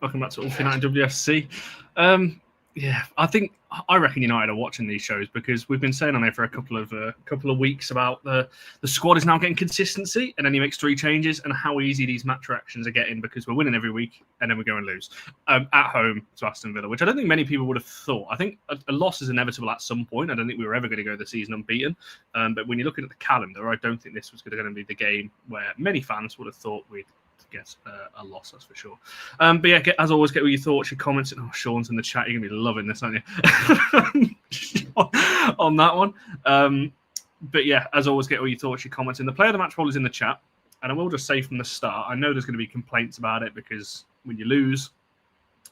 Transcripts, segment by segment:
Welcome back to All For United WFC. I reckon United are watching these shows because we've been saying on there for a couple of weeks about the squad is now getting consistency, and then he makes 3 changes, and how easy these match reactions are getting because we're winning every week and then we go and lose at home to Aston Villa, which I don't think many people would have thought. I think a loss is inevitable at some point. I don't think we were ever going to go the season unbeaten, but when you're looking at the calendar, I don't think this was going to be the game where many fans would have thought we'd get a loss, that's for sure. But yeah, as always, get all your thoughts, your comments. Oh, Sean's in the chat. You're going to be loving this, aren't you? On that one. But yeah, as always, get all your thoughts, your comments. And the player of the match poll is in the chat. And I will just say from the start, I know there's going to be complaints about it because when you lose,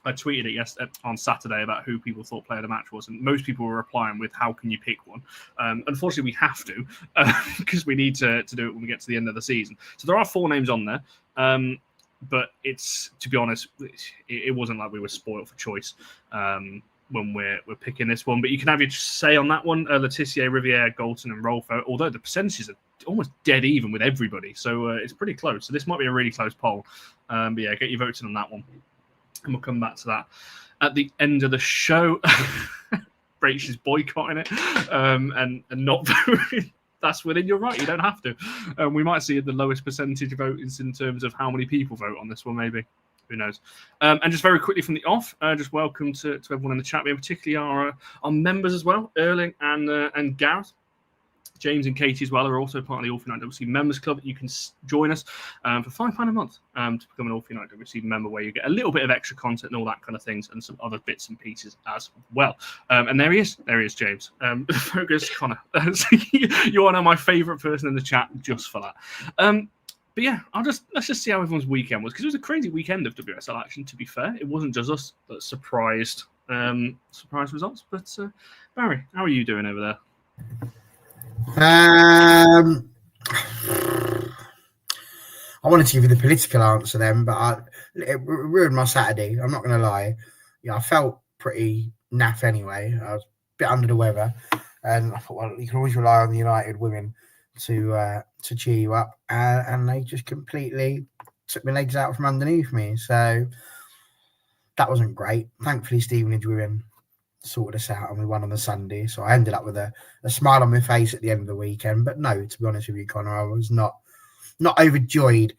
I tweeted it on Saturday about who people thought player of the match was, and most people were replying with, how can you pick one? Unfortunately, we have to because we need to do it when we get to the end of the season. So there are 4 names on there, but it's, to be honest, it wasn't like we were spoiled for choice when we're picking this one. But you can have your say on that one. Letitia, Riviere, Galton and Rolfo, although the percentages are almost dead even with everybody. So it's pretty close. So this might be a really close poll. But yeah, get your votes in on that one. And we'll come back to that at the end of the show. Brach is boycotting it and not voting. That's within your right. You don't have to. We might see the lowest percentage votings in terms of how many people vote on this one, maybe. Who knows? And just very quickly from the off, just welcome to everyone in the chat. We have particularly our members as well, Erling and Gareth. James and Katie as well are also part of the All For United WFC Members Club. You can join us for £5 a month to become an All For United WFC member, where you get a little bit of extra content and all that kind of things, and some other bits and pieces as well. And there he is, James. Focus, Connor. You are now my favourite person in the chat just for that. But yeah, let's just see how everyone's weekend was, because it was a crazy weekend of WSL action. To be fair, it wasn't just us that surprised results. But Barry, how are you doing over there? I wanted to give you the political answer then, but it ruined my Saturday. I'm not going to lie. Yeah, I felt pretty naff anyway. I was a bit under the weather, and I thought, well, you can always rely on the United women to cheer you up, and they just completely took my legs out from underneath me. So that wasn't great. Thankfully, Stevenage women sorted us out and we won on the Sunday, so I ended up with a smile on my face at the end of the weekend. But no, to be honest with you, Connor, I was not overjoyed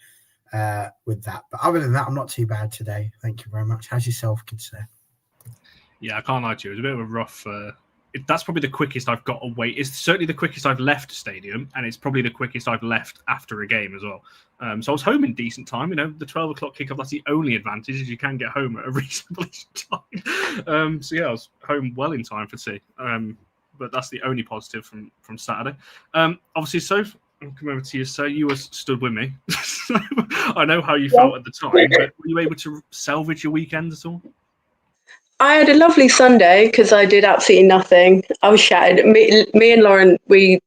with that. But other than that, I'm not too bad today. Thank you very much. How's yourself, good sir? Yeah, I can't lie to you. It was a bit of a rough that's probably the quickest I've got away. It's certainly the quickest I've left a stadium, and it's probably the quickest I've left after a game as well. So I was home in decent time. You know, the 12 o'clock kickoff, that's the only advantage, is you can get home at a reasonable time. So yeah, I was home well in time for tea. But that's the only positive from Saturday. Obviously, Soph, I'll come over to you. So you were stood with me. So I know how you felt at the time, but were you able to salvage your weekend at all? I had a lovely Sunday because I did absolutely nothing. I was shattered. Me and Lauren, we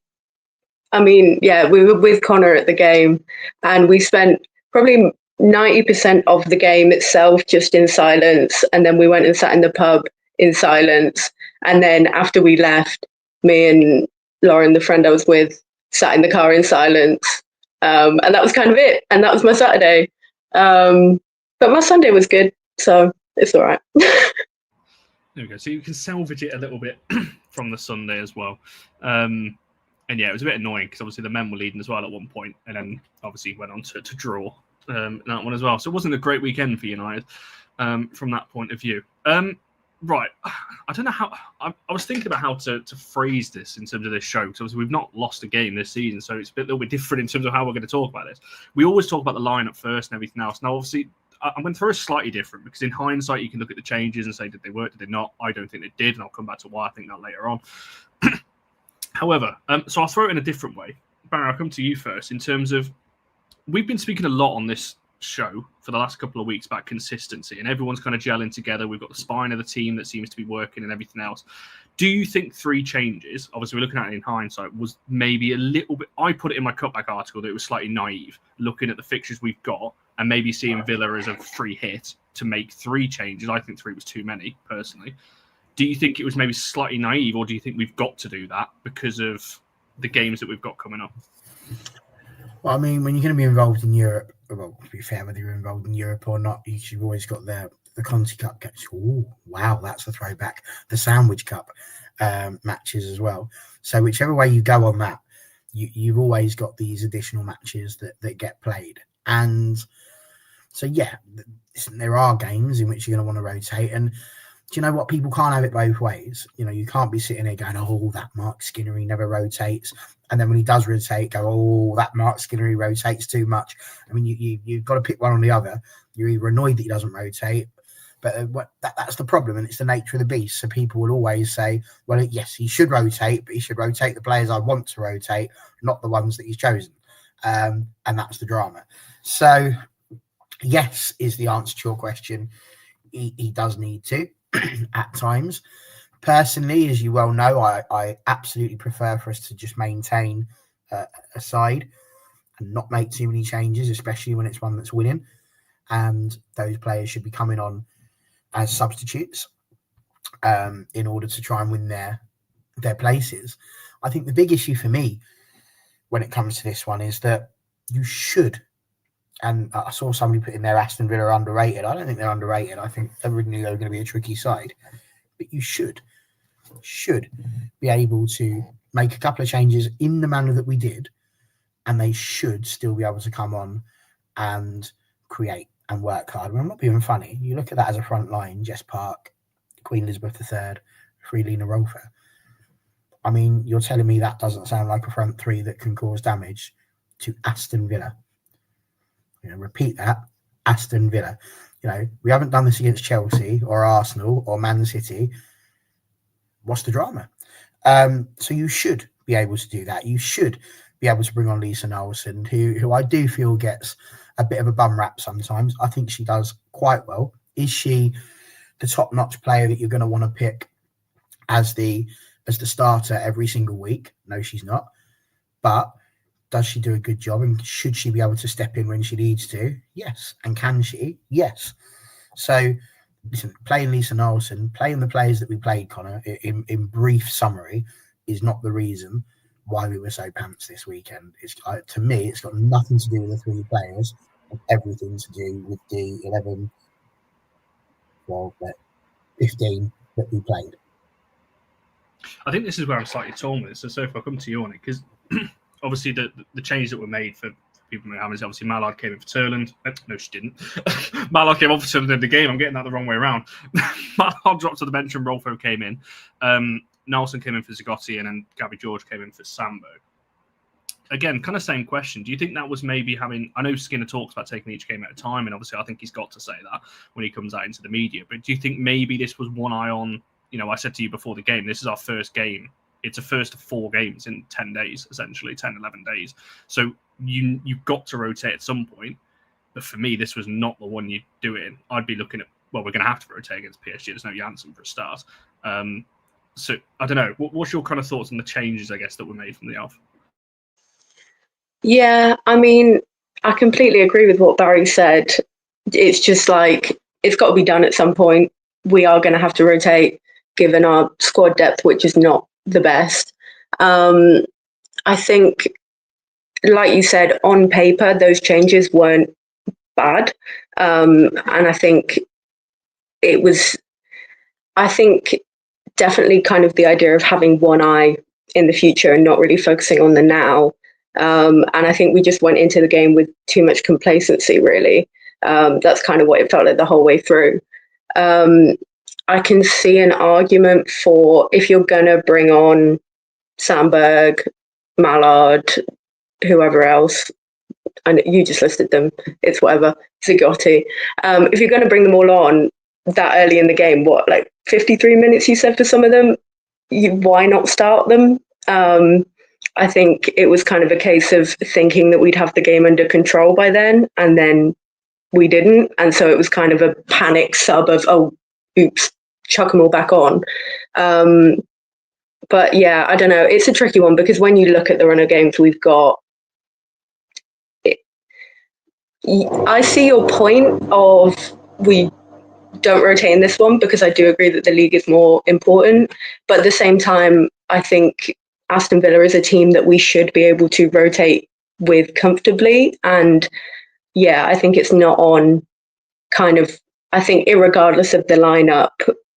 were with Connor at the game, and we spent probably 90% of the game itself just in silence. And then we went and sat in the pub in silence. And then after we left, me and Lauren, the friend I was with, sat in the car in silence. And that was kind of it. And that was my Saturday. But my Sunday was good, so it's all right. There we go. So you can salvage it a little bit from the Sunday as well. And yeah, it was a bit annoying because obviously the men were leading as well at one point, and then obviously went on to draw that one as well. So it wasn't a great weekend for United from that point of view. Right. I don't know how... I was thinking about how to phrase this in terms of this show, because obviously we've not lost a game this season, so it's a little bit different in terms of how we're going to talk about this. We always talk about the lineup first and everything else. Now, obviously, I'm going to throw a slightly different, because in hindsight, you can look at the changes and say, did they work, did they not? I don't think they did, and I'll come back to why I think that later on. However, so I'll throw it in a different way. Barry, I'll come to you first in terms of, we've been speaking a lot on this show for the last couple of weeks about consistency, and everyone's kind of gelling together. We've got the spine of the team that seems to be working and everything else. Do you think 3 changes, obviously we're looking at it in hindsight, was maybe a little bit, I put it in my cutback article that it was slightly naive, looking at the fixtures we've got and maybe seeing Villa as a free hit to make 3 changes? I think 3 was too many, personally. Do you think it was maybe slightly naive, or do you think we've got to do that because of the games that we've got coming up? Well, I mean, when you're going to be involved in Europe, well, to be fair, whether you're involved in Europe or not, you've always got the the Conti Cup games. Oh, wow, that's a throwback. The Sandwich Cup matches as well. So whichever way you go on that, you've always got these additional matches that get played. And so, yeah, there are games in which you're going to want to rotate. And do you know what? People can't have it both ways. You know, you can't be sitting there going, oh, that Mark Skinner, he never rotates. And then when he does rotate, go, oh, that Mark Skinner, he rotates too much. I mean, you've got to pick one or the other. You're either annoyed that he doesn't rotate, but that's the problem, and it's the nature of the beast. So people will always say, well, yes, he should rotate, but he should rotate the players I want to rotate, not the ones that he's chosen. And that's the drama. So, yes, is the answer to your question. He does need to at times. Personally, as you well know, I absolutely prefer for us to just maintain a side and not make too many changes, especially when it's one that's winning. And those players should be coming on as substitutes in order to try and win their places. I think the big issue for me when it comes to this one is that you should, and I saw somebody put in there Aston Villa underrated. I don't think they're underrated. I think everybody knew they were going to be a tricky side. But you should be able to make a couple of changes in the manner that we did, and they should still be able to come on and create and work hard. I mean, I'm not being funny. You look at that as a front line: Jess Park, Queen Elizabeth III, Freelina Rolfer. I mean, you're telling me that doesn't sound like a front three that can cause damage to Aston Villa? You know, repeat that: Aston Villa. You know, we haven't done this against Chelsea or Arsenal or Man City. What's the drama? So you should be able to do that. You should be able to bring on Lisa Nelson, who I do feel gets a bit of a bum rap sometimes. I think she does quite well. Is she the top-notch player that you're going to want to pick as the starter every single week? No, she's not. But does she do a good job? And should she be able to step in when she needs to? Yes. And can she? Yes. So, listen, playing Lisa Nelson, playing the players that we played, Connor, in brief summary, is not the reason why we were so pants this weekend. To me, it's got nothing to do with the three players and everything to do with the 11, 12, 15 that we played. I think this is where I'm slightly torn with. So if I come to you on it, because obviously the changes that were made for people who have is obviously Mallard came in for Turland. No, she didn't. Mallard came off for Turland in the game. I'm getting that the wrong way around. Mallard dropped to the bench and Rolfo came in. Nelson came in for Zagotti, and then Gabby George came in for Sambo. Again, kind of same question. Do you think that was maybe having... I know Skinner talks about taking each game at a time, and obviously I think he's got to say that when he comes out into the media. But do you think maybe this was one eye on... You know, I said to you before the game, this is our first game. It's a first of 4 games in 10 days, essentially, 10, 11 days. So you've got to rotate at some point. But for me, this was not the one you'd do it in. I'd be looking at, well, we're going to have to rotate against PSG. There's no Janssen for a start. So I don't know. What's your kind of thoughts on the changes, I guess, that were made from the off? Yeah, I mean, I completely agree with what Barry said. It's just like, it's got to be done at some point. We are going to have to rotate, given our squad depth, which is not the best. I think, like you said, on paper, those changes weren't bad. And I think it was, definitely kind of the idea of having one eye in the future and not really focusing on the now. And I think we just went into the game with too much complacency, really. That's kind of what it felt like the whole way through. I can see an argument for if you're going to bring on Sandberg, Mallard, whoever else, and you just listed them, it's whatever, Zagotti. If you're going to bring them all on that early in the game, what, like 53 minutes you said for some of them, why not start them? I think it was kind of a case of thinking that we'd have the game under control by then, and then we didn't. And so it was kind of a panic sub of, oh, oops, chuck them all back on. But yeah, I don't know. It's a tricky one because when you look at the run of games we've got, I see your point of we don't rotate in this one because I do agree that the league is more important. But at the same time, I think Aston Villa is a team that we should be able to rotate with comfortably. And yeah, I think it's not on kind of I think irregardless of the lineup,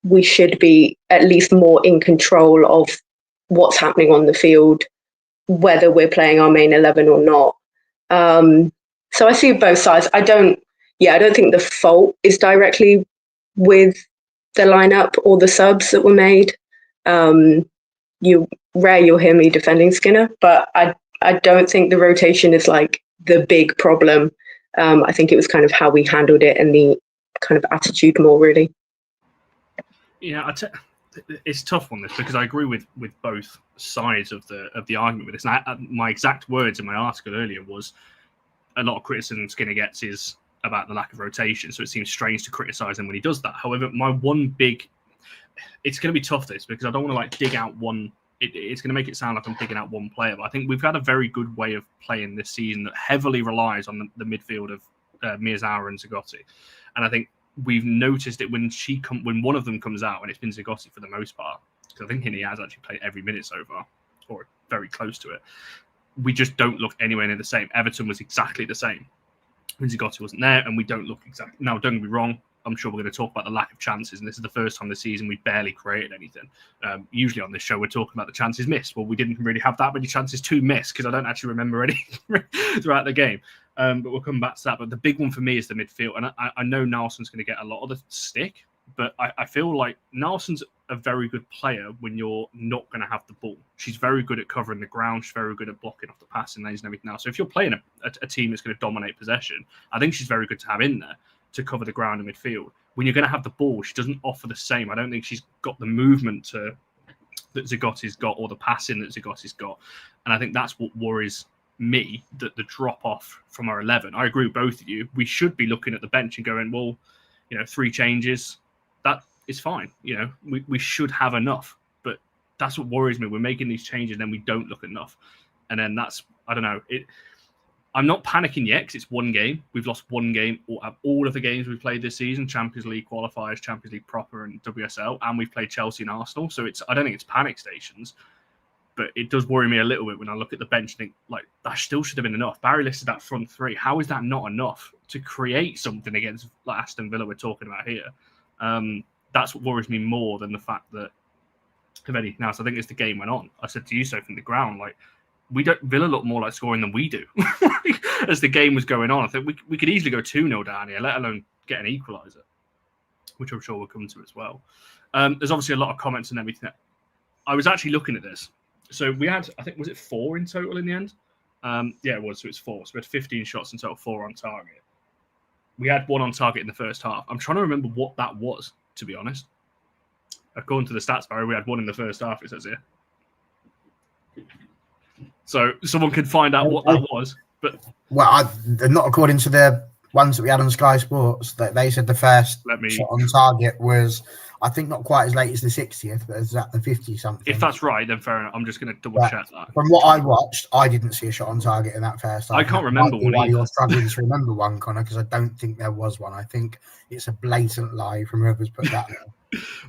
we should be at least more in control of what's happening on the field, whether we're playing our main 11 or not. So I see both sides. I don't think the fault is directly with the lineup or the subs that were made. You'll hear me defending Skinner, but I don't think the rotation is like the big problem. I think it was kind of how we handled it and the kind of attitude more, really. Yeah, it's tough on this because I agree with both sides of the argument with this. And my exact words in my article earlier was a lot of criticism Skinner gets is about the lack of rotation, so it seems strange to criticise him when he does that. However, it's going to be tough this because I don't want to like dig out one. It's going to make it sound like I'm digging out one player, but I think we've had a very good way of playing this season that heavily relies on the midfield of Miyazawa and Zagotti, and I think we've noticed it when one of them comes out, and it's been Zagotti for the most part, because I think he has actually played every minute so far, or very close to it. We just don't look anywhere near the same. Everton was exactly the same when Zagotti wasn't there, and we don't look exactly. Now, don't get me wrong, I'm sure we're going to talk about the lack of chances, and this is the first time this season we barely created anything. Usually on this show, we're talking about the chances missed. Well, we didn't really have that many chances to miss because I don't actually remember any throughout the game. But we'll come back to that. But the big one for me is the midfield. And I know Nelson's going to get a lot of the stick, but I feel like Nelson's a very good player when you're not going to have the ball. She's very good at covering the ground. She's very good at blocking off the passing lanes and everything else. So if you're playing a team that's going to dominate possession, I think she's very good to have in there to cover the ground in midfield. When you're going to have the ball, she doesn't offer the same. I don't think she's got the movement that Zagotti's got or the passing that Zagotti's got. And I think that's what worries me, that the drop-off from our 11. I agree with both of you. We should be looking at the bench and going, well, 3 changes, that is fine. We should have enough. But that's what worries me. We're making these changes and then we don't look enough. And then I don't know. I'm not panicking yet because it's one game. We've lost one game all of the games we've played this season, Champions League qualifiers, Champions League proper and WSL, and we've played Chelsea and Arsenal. So I don't think it's panic stations, but it does worry me a little bit when I look at the bench and think, like, that still should have been enough. Barry listed that front 3. How is that not enough to create something against like Aston Villa we're talking about here? That's what worries me more than the fact that, if anything else, I think as the game went on, I said to you, so from the ground, like, Villa looked more like scoring than we do. As the game was going on, I think we could easily go 2-0 down here, let alone get an equaliser, which I'm sure we'll come to as well. There's obviously a lot of comments and everything. I was actually looking at this. So we had, I think, was it 4 in total in the end? Yeah, it was. So it's 4. So we had 15 shots in total, 4 on target. We had 1 on target in the first half. I'm trying to remember what that was, to be honest. According to the stats, Barry, we had 1 in the first half, it says here. So someone could find out what that was. But not according to the ones that we had on Sky Sports. They said the first shot on target was, I think, not quite as late as the 60th, but it's at the 50-something. If that's right, then fair enough. I'm just going to double check that. From what I watched, I didn't see a shot on target in that first half. I can't remember one either. You're struggling to remember one, Connor, because I don't think there was one. I think it's a blatant lie from whoever's put that there.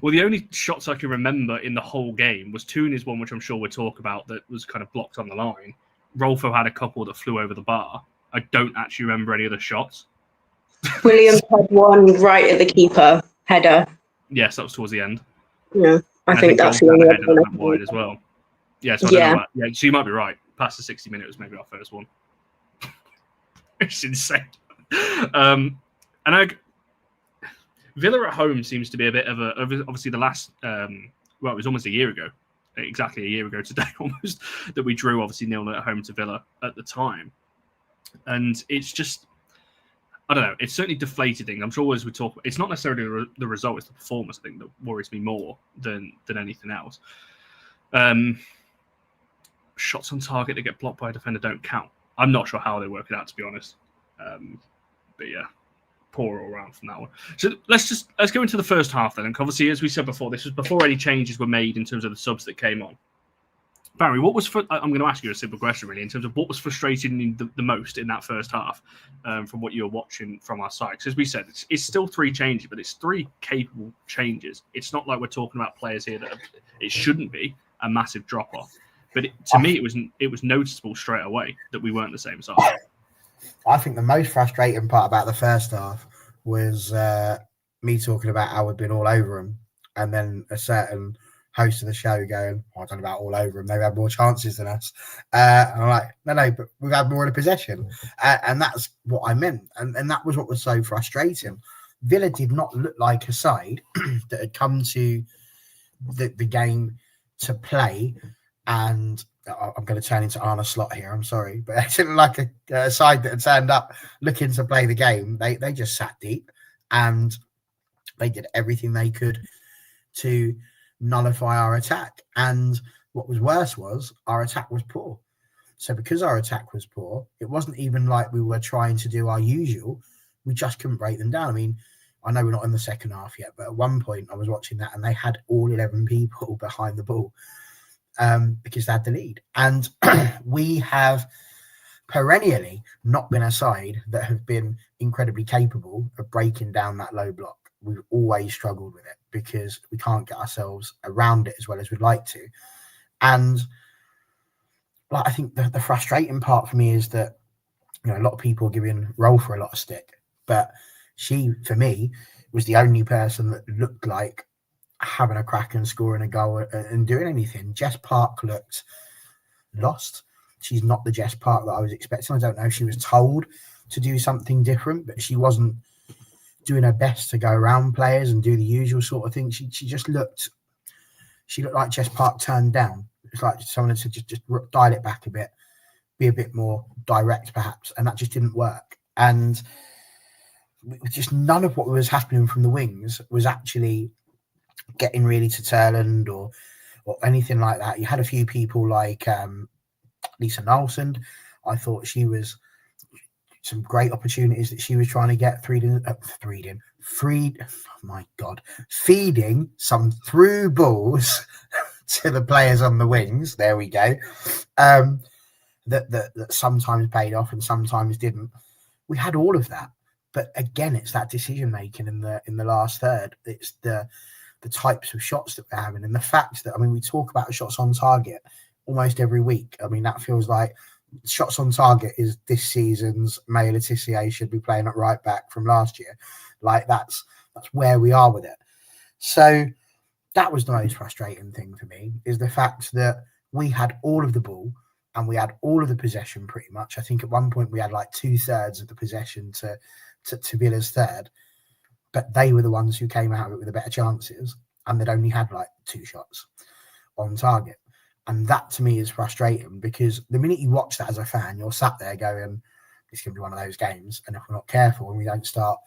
Well, the only shots I can remember in the whole game was Tooney's one, which I'm sure we'll talk about, that was kind of blocked on the line. Rolfo had a couple that flew over the bar. I don't actually remember any other shots. Williams had one right at the keeper, header. Yes, that was towards the end. Yeah, I think that's the only other one. Wide as well. Yeah, so I don't know about, yeah, so you might be right. Past the 60 minutes, maybe our first one. It's insane. Villa at home seems to be a bit of obviously the last, it was almost a year ago, exactly a year ago today almost, that we drew obviously 0-0 at home to Villa at the time. And it's just, I don't know, it's certainly deflated things. I'm sure as we talk, it's not necessarily the result, it's the performance, I think, that worries me more than anything else. Shots on target that get blocked by a defender don't count. I'm not sure how they work it out, to be honest. But yeah, poor all round from that one. So let's go into the first half then. And obviously, as we said before, this was before any changes were made in terms of the subs that came on. Barry, I'm going to ask you a simple question, really, in terms of what was frustrating you the most in that first half from what you were watching from our side. Because as we said, it's still 3 changes, but it's 3 capable changes. It's not like we're talking about players here that it shouldn't be a massive drop-off. But to me, it was noticeable straight away that we weren't the same side. I think the most frustrating part about the first half was me talking about how we've been all over them, and then a certain host of the show going, I don't know about all over them, they've had more chances than us. And I'm like, no, but we've had more in a possession. And that's what I meant. And that was what was so frustrating. Villa did not look like a side that had come to the game to play. And I'm going to turn into Arne Slot here, I'm sorry, but it didn't look like a side that had turned up looking to play the game. They just sat deep and they did everything they could to nullify our attack. And what was worse was our attack was poor. So because our attack was poor, it wasn't even like we were trying to do our usual. We just couldn't break them down. I mean, I know we're not in the second half yet, but at one point I was watching that and they had all 11 people behind the ball because they had the lead. And we have perennially not been a side that have been incredibly capable of breaking down that low block. We've always struggled with it because we can't get ourselves around it as well as we'd like to. And like, I think the frustrating part for me is that, you know, a lot of people are giving Rolf a lot of stick, but she, for me, was the only person that looked like having a crack and scoring a goal and doing anything. Jess Park looked lost. She's not the Jess Park that I was expecting. I don't know if she was told to do something different, but she wasn't doing her best to go around players and do the usual sort of thing. She just looked like Jess Park turned down. It's like someone to just dial it back a bit, be a bit more direct perhaps, and that just didn't work. And just none of what was happening from the wings was actually getting really to Turland or anything like that. You had a few people like Lisa Nolsson. I thought she was some great opportunities that she was trying to get feeding some through balls to the players on the wings. There we go. That sometimes paid off and sometimes didn't. We had all of that, but again, it's that decision making in the last third. It's the types of shots that we're having and the fact that, I mean, we talk about shots on target almost every week. I mean, that feels like shots on target is this season's May Letitia should be playing at right back from last year. Like that's where we are with it. So that was the most frustrating thing for me, is the fact that we had all of the ball and we had all of the possession pretty much. I think at one point we had like 2/3 of the possession to Villa's third, but they were the ones who came out of it with the better chances and they'd only had like 2 shots on target. And that to me is frustrating because the minute you watch that as a fan, you're sat there going, it's going to be one of those games. And if we're not careful and we don't start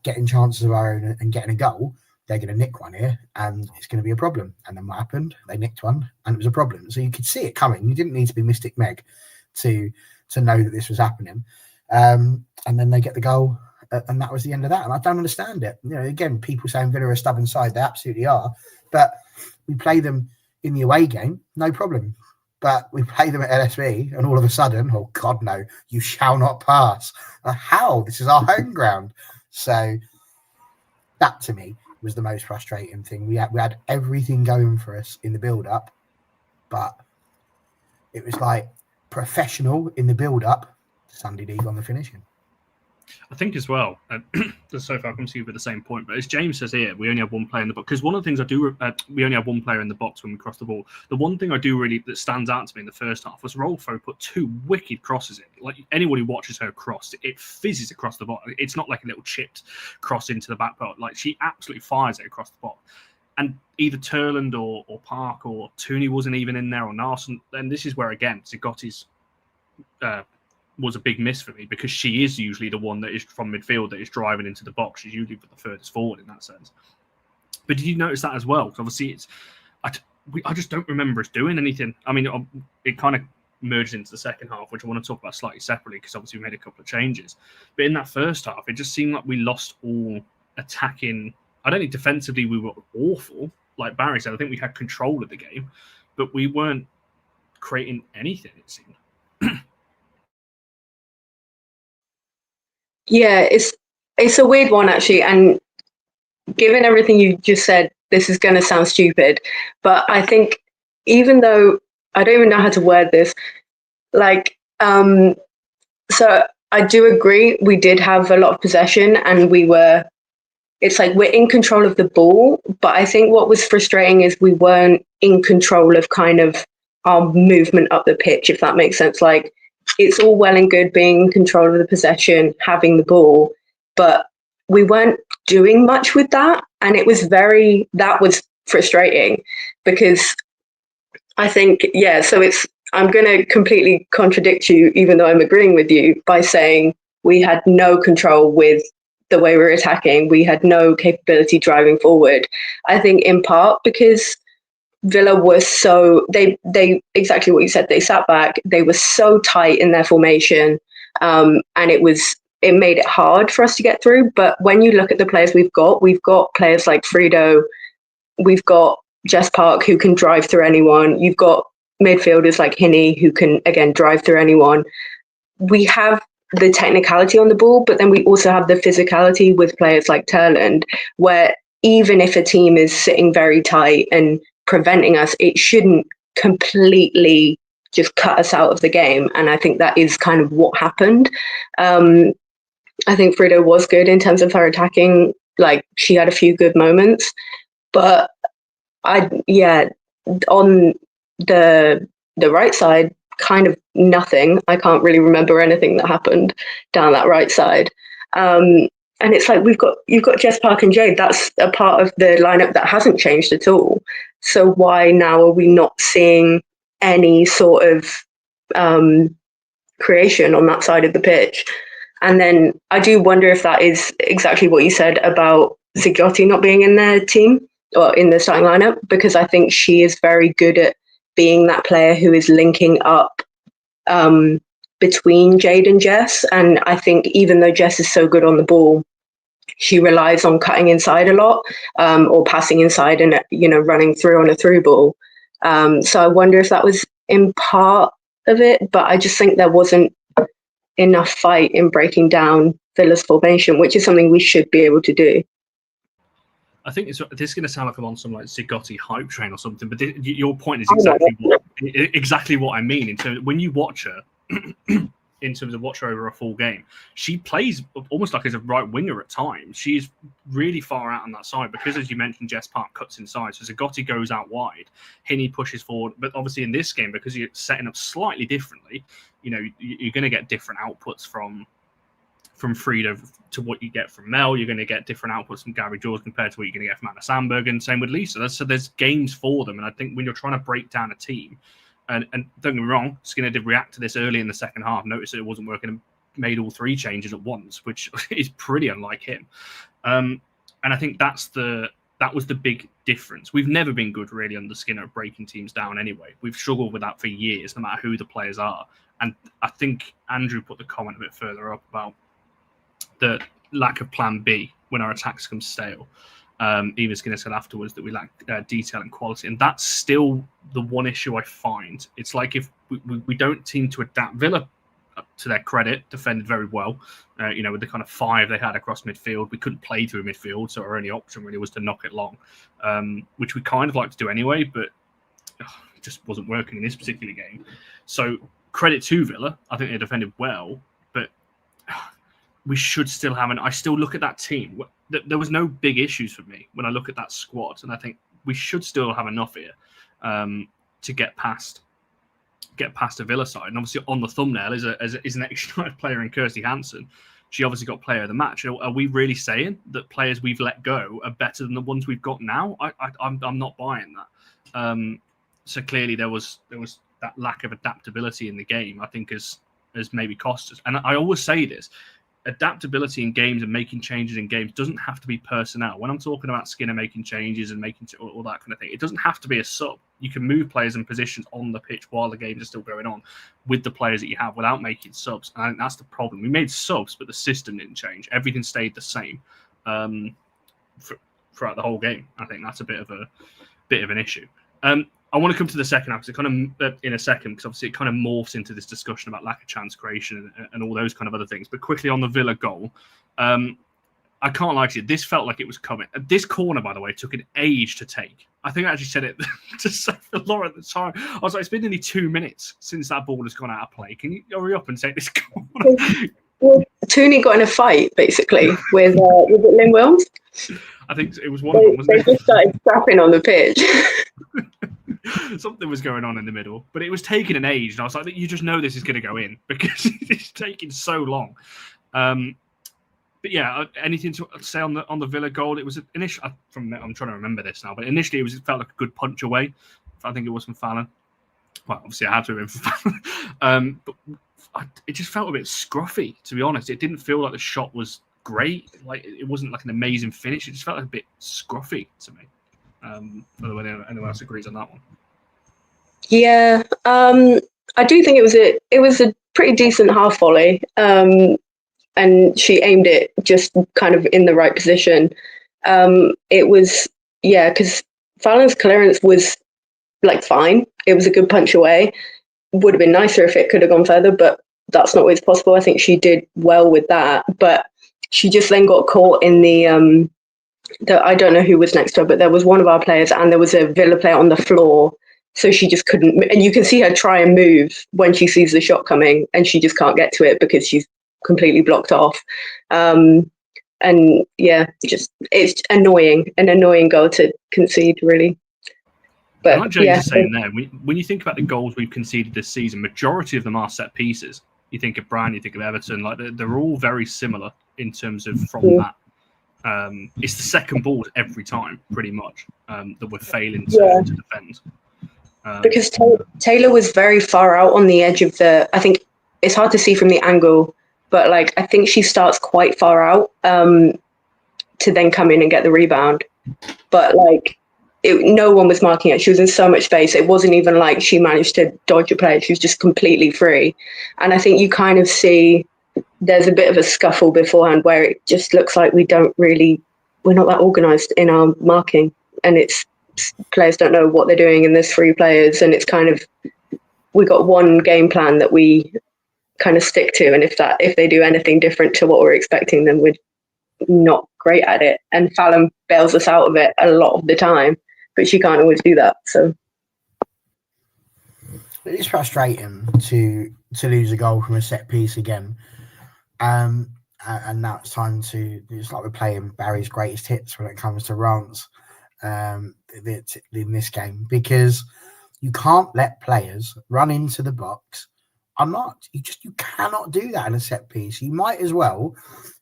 getting chances of our own and getting a goal, they're going to nick one here and it's going to be a problem. And then what happened? They nicked one and it was a problem. So you could see it coming. You didn't need to be Mystic Meg to know that this was happening. And then they get the goal and that was the end of that. And I don't understand it. You know, again, people saying Villa are a stubborn side. They absolutely are. But we play them in the away game, no problem. But we play them at LSV and all of a sudden, oh God, no, you shall not pass. How? This is our home ground. So that to me was the most frustrating thing. We had everything going for us in the build-up, but it was like professional in the build-up, Sunday League on the finishing. I think as well, so far I come to you with the same point, but as James says here, we only have one player in the box. Because one of the things we only have one player in the box when we cross the ball. The one thing I do really that stands out to me in the first half was Rolfo put 2 wicked crosses in. Like anyone who watches her cross, it fizzes across the bottom. It's not like a little chipped cross into the back post. Like she absolutely fires it across the bottom. And either Turland or Park or Tooney wasn't even in there or Narson. And this is where, again, Zagotti's was a big miss for me because she is usually the one that is from midfield that is driving into the box. She's usually the furthest forward in that sense. But did you notice that as well? Because obviously I just don't remember us doing anything. I mean, it kind of merged into the second half, which I want to talk about slightly separately because obviously we made a couple of changes. But in that first half, it just seemed like we lost all attacking. I don't think defensively we were awful. Like Barry said, I think we had control of the game, but we weren't creating anything, it seemed. Yeah, it's a weird one actually, and given everything you just said, this is going to sound stupid, but I think even though I don't even know how to word this, like, so I do agree we did have a lot of possession and we were it's like we're in control of the ball, but I think what was frustrating is we weren't in control of kind of our movement up the pitch, if that makes sense. Like, it's all well and good being in control of the possession, having the ball, but we weren't doing much with that. And that was frustrating, because I think, I'm going to completely contradict you, even though I'm agreeing with you, by saying we had no control with the way we were attacking. We had no capability driving forward. I think in part because Villa was they exactly what you said, they sat back, they were so tight in their formation, and it made it hard for us to get through. But when you look at the players we've got players like Friedo, we've got Jess Park, who can drive through anyone, you've got midfielders like Hinney, who can again drive through anyone. We have the technicality on the ball, but then we also have the physicality with players like Turland, where even if a team is sitting very tight and preventing us, it shouldn't completely just cut us out of the game. And I think that is kind of what happened. I think Frida was good in terms of her attacking. Like, she had a few good moments, but on the right side, kind of nothing. I can't really remember anything that happened down that right side. And it's like you've got Jess Park and Jade. That's a part of the lineup that hasn't changed at all. So why now are we not seeing any sort of creation on that side of the pitch? And then I do wonder if that is exactly what you said about Zigotti not being in their team or in the starting lineup, because I think she is very good at being that player who is linking up between Jade and Jess. And I think even though Jess is so good on the ball, she relies on cutting inside a lot, or passing inside and running through on a through ball. So I wonder if that was in part of it, but I just think there wasn't enough fight in breaking down Villa's formation, which is something we should be able to do. I think this is going to sound like I'm on some like Zigotti hype train or something, but your point is exactly what I mean. In terms of, when you watch her, in terms of watch her over a full game, she plays almost like as a right winger at times. She's really far out on that side because, as you mentioned, Jess Park cuts inside, so Zigotti goes out wide, Hinney pushes forward. But obviously in this game, because you're setting up slightly differently, you're going to get different outputs from Frida to what you get from Mel. You're going to get different outputs from Gary George compared to what you're going to get from Anna Sandberg, and same with Lisa. So there's games for them. And I think when you're trying to break down a team, and don't get me wrong, Skinner did react to this early in the second half, noticed that it wasn't working and made all three changes at once, which is pretty unlike him. And I think that was the big difference. We've never been good really under Skinner at breaking teams down anyway. We've struggled with that for years, no matter who the players are. And I think Andrew put the comment a bit further up about the lack of plan B when our attacks come stale. Even Skinner said afterwards that we lack detail and quality, and that's still the one issue I find. It's like if we don't seem to adapt. Villa, to their credit, defended very well. With the kind of five they had across midfield, we couldn't play through midfield, so our only option really was to knock it long, which we kind of like to do anyway, but it just wasn't working in this particular game. So credit to Villa, I think they defended well, but we should still have I still look at that team. There was no big issues for me when I look at that squad, and I think we should still have enough here to get past a Villa side. And obviously on the thumbnail is an extra player in Kirsty Hansen. She obviously got player of the match. Are we really saying that players we've let go are better than the ones we've got now? I'm not buying that. So clearly there was that lack of adaptability in the game, I think, has maybe cost us. And I always say this: adaptability in games and making changes in games doesn't have to be personnel. When I'm talking about Skinner making changes and making all that kind of thing, it doesn't have to be a sub. You can move players and positions on the pitch while the games are still going on with the players that you have without making subs. And I think that's the problem. We made subs, but the system didn't change. Everything stayed the same throughout the whole game. I think that's a bit of an issue. I want to come to the second half, in a second, because obviously it kind of morphs into this discussion about lack of chance creation and all those kind of other things. But quickly on the Villa goal, I can't lie to you, this felt like it was coming. This corner, by the way, took an age to take. I think I actually said it to Sophie Laura at the time. I was like, it's been nearly 2 minutes since that ball has gone out of play. Can you hurry up and take this corner? Well, Tooney got in a fight basically with was it Lynn Wilms? I think it was one of them, wasn't They just started scrapping on the pitch. it? Something was going on in the middle, but it was taking an age, and I was like, you just know this is going to go in because it's taking so long. But yeah, anything to say on the Villa goal? It was initially I'm trying to remember this now, but initially it felt like a good punch away. I think it was from Fallon. Well, obviously I had to have been from Fallon, but it just felt a bit scruffy, to be honest. It didn't feel like the shot was great. Like it wasn't like an amazing finish. It just felt like a bit scruffy to me. I don't know whether anyone else agrees on that one. Yeah, I do think it was a pretty decent half volley, and she aimed it just kind of in the right position. It was because Fallon's clearance was like fine. It was a good punch away. Would have been nicer if it could have gone further, but that's not always possible. I think she did well with that, but she just then got caught in the I don't know who was next to her, but there was one of our players and there was a Villa player on the floor. So she just couldn't, and you can see her try and move when she sees the shot coming, and she just can't get to it because she's completely blocked off. And yeah, it's an annoying goal to concede, really. But like James is saying there, when you think about the goals we've conceded this season, majority of them are set pieces. You think of Brian, you think of Everton, like they're all very similar in terms of from that. It's the second balls every time, pretty much, that we're failing to defend. Because Taylor was very far out on the edge of I think it's hard to see from the angle, but like I think she starts quite far out to then come in and get the rebound. But like no one was marking it. She was in so much space. It wasn't even like she managed to dodge a player. She was just completely free. And I think you kind of see there's a bit of a scuffle beforehand where it just looks like we're not that organised in our marking, and it's players don't know what they're doing, and there's 3 players, and it's kind of we got one game plan that we kind of stick to, and if they do anything different to what we're expecting, then we're not great at it. And Fallon bails us out of it a lot of the time, but she can't always do that. So it's frustrating to lose a goal from a set piece again. And now it's time it's like we're playing Barry's greatest hits when it comes to rants in this game, because you can't let players run into the box. You cannot do that in a set piece. You might as well,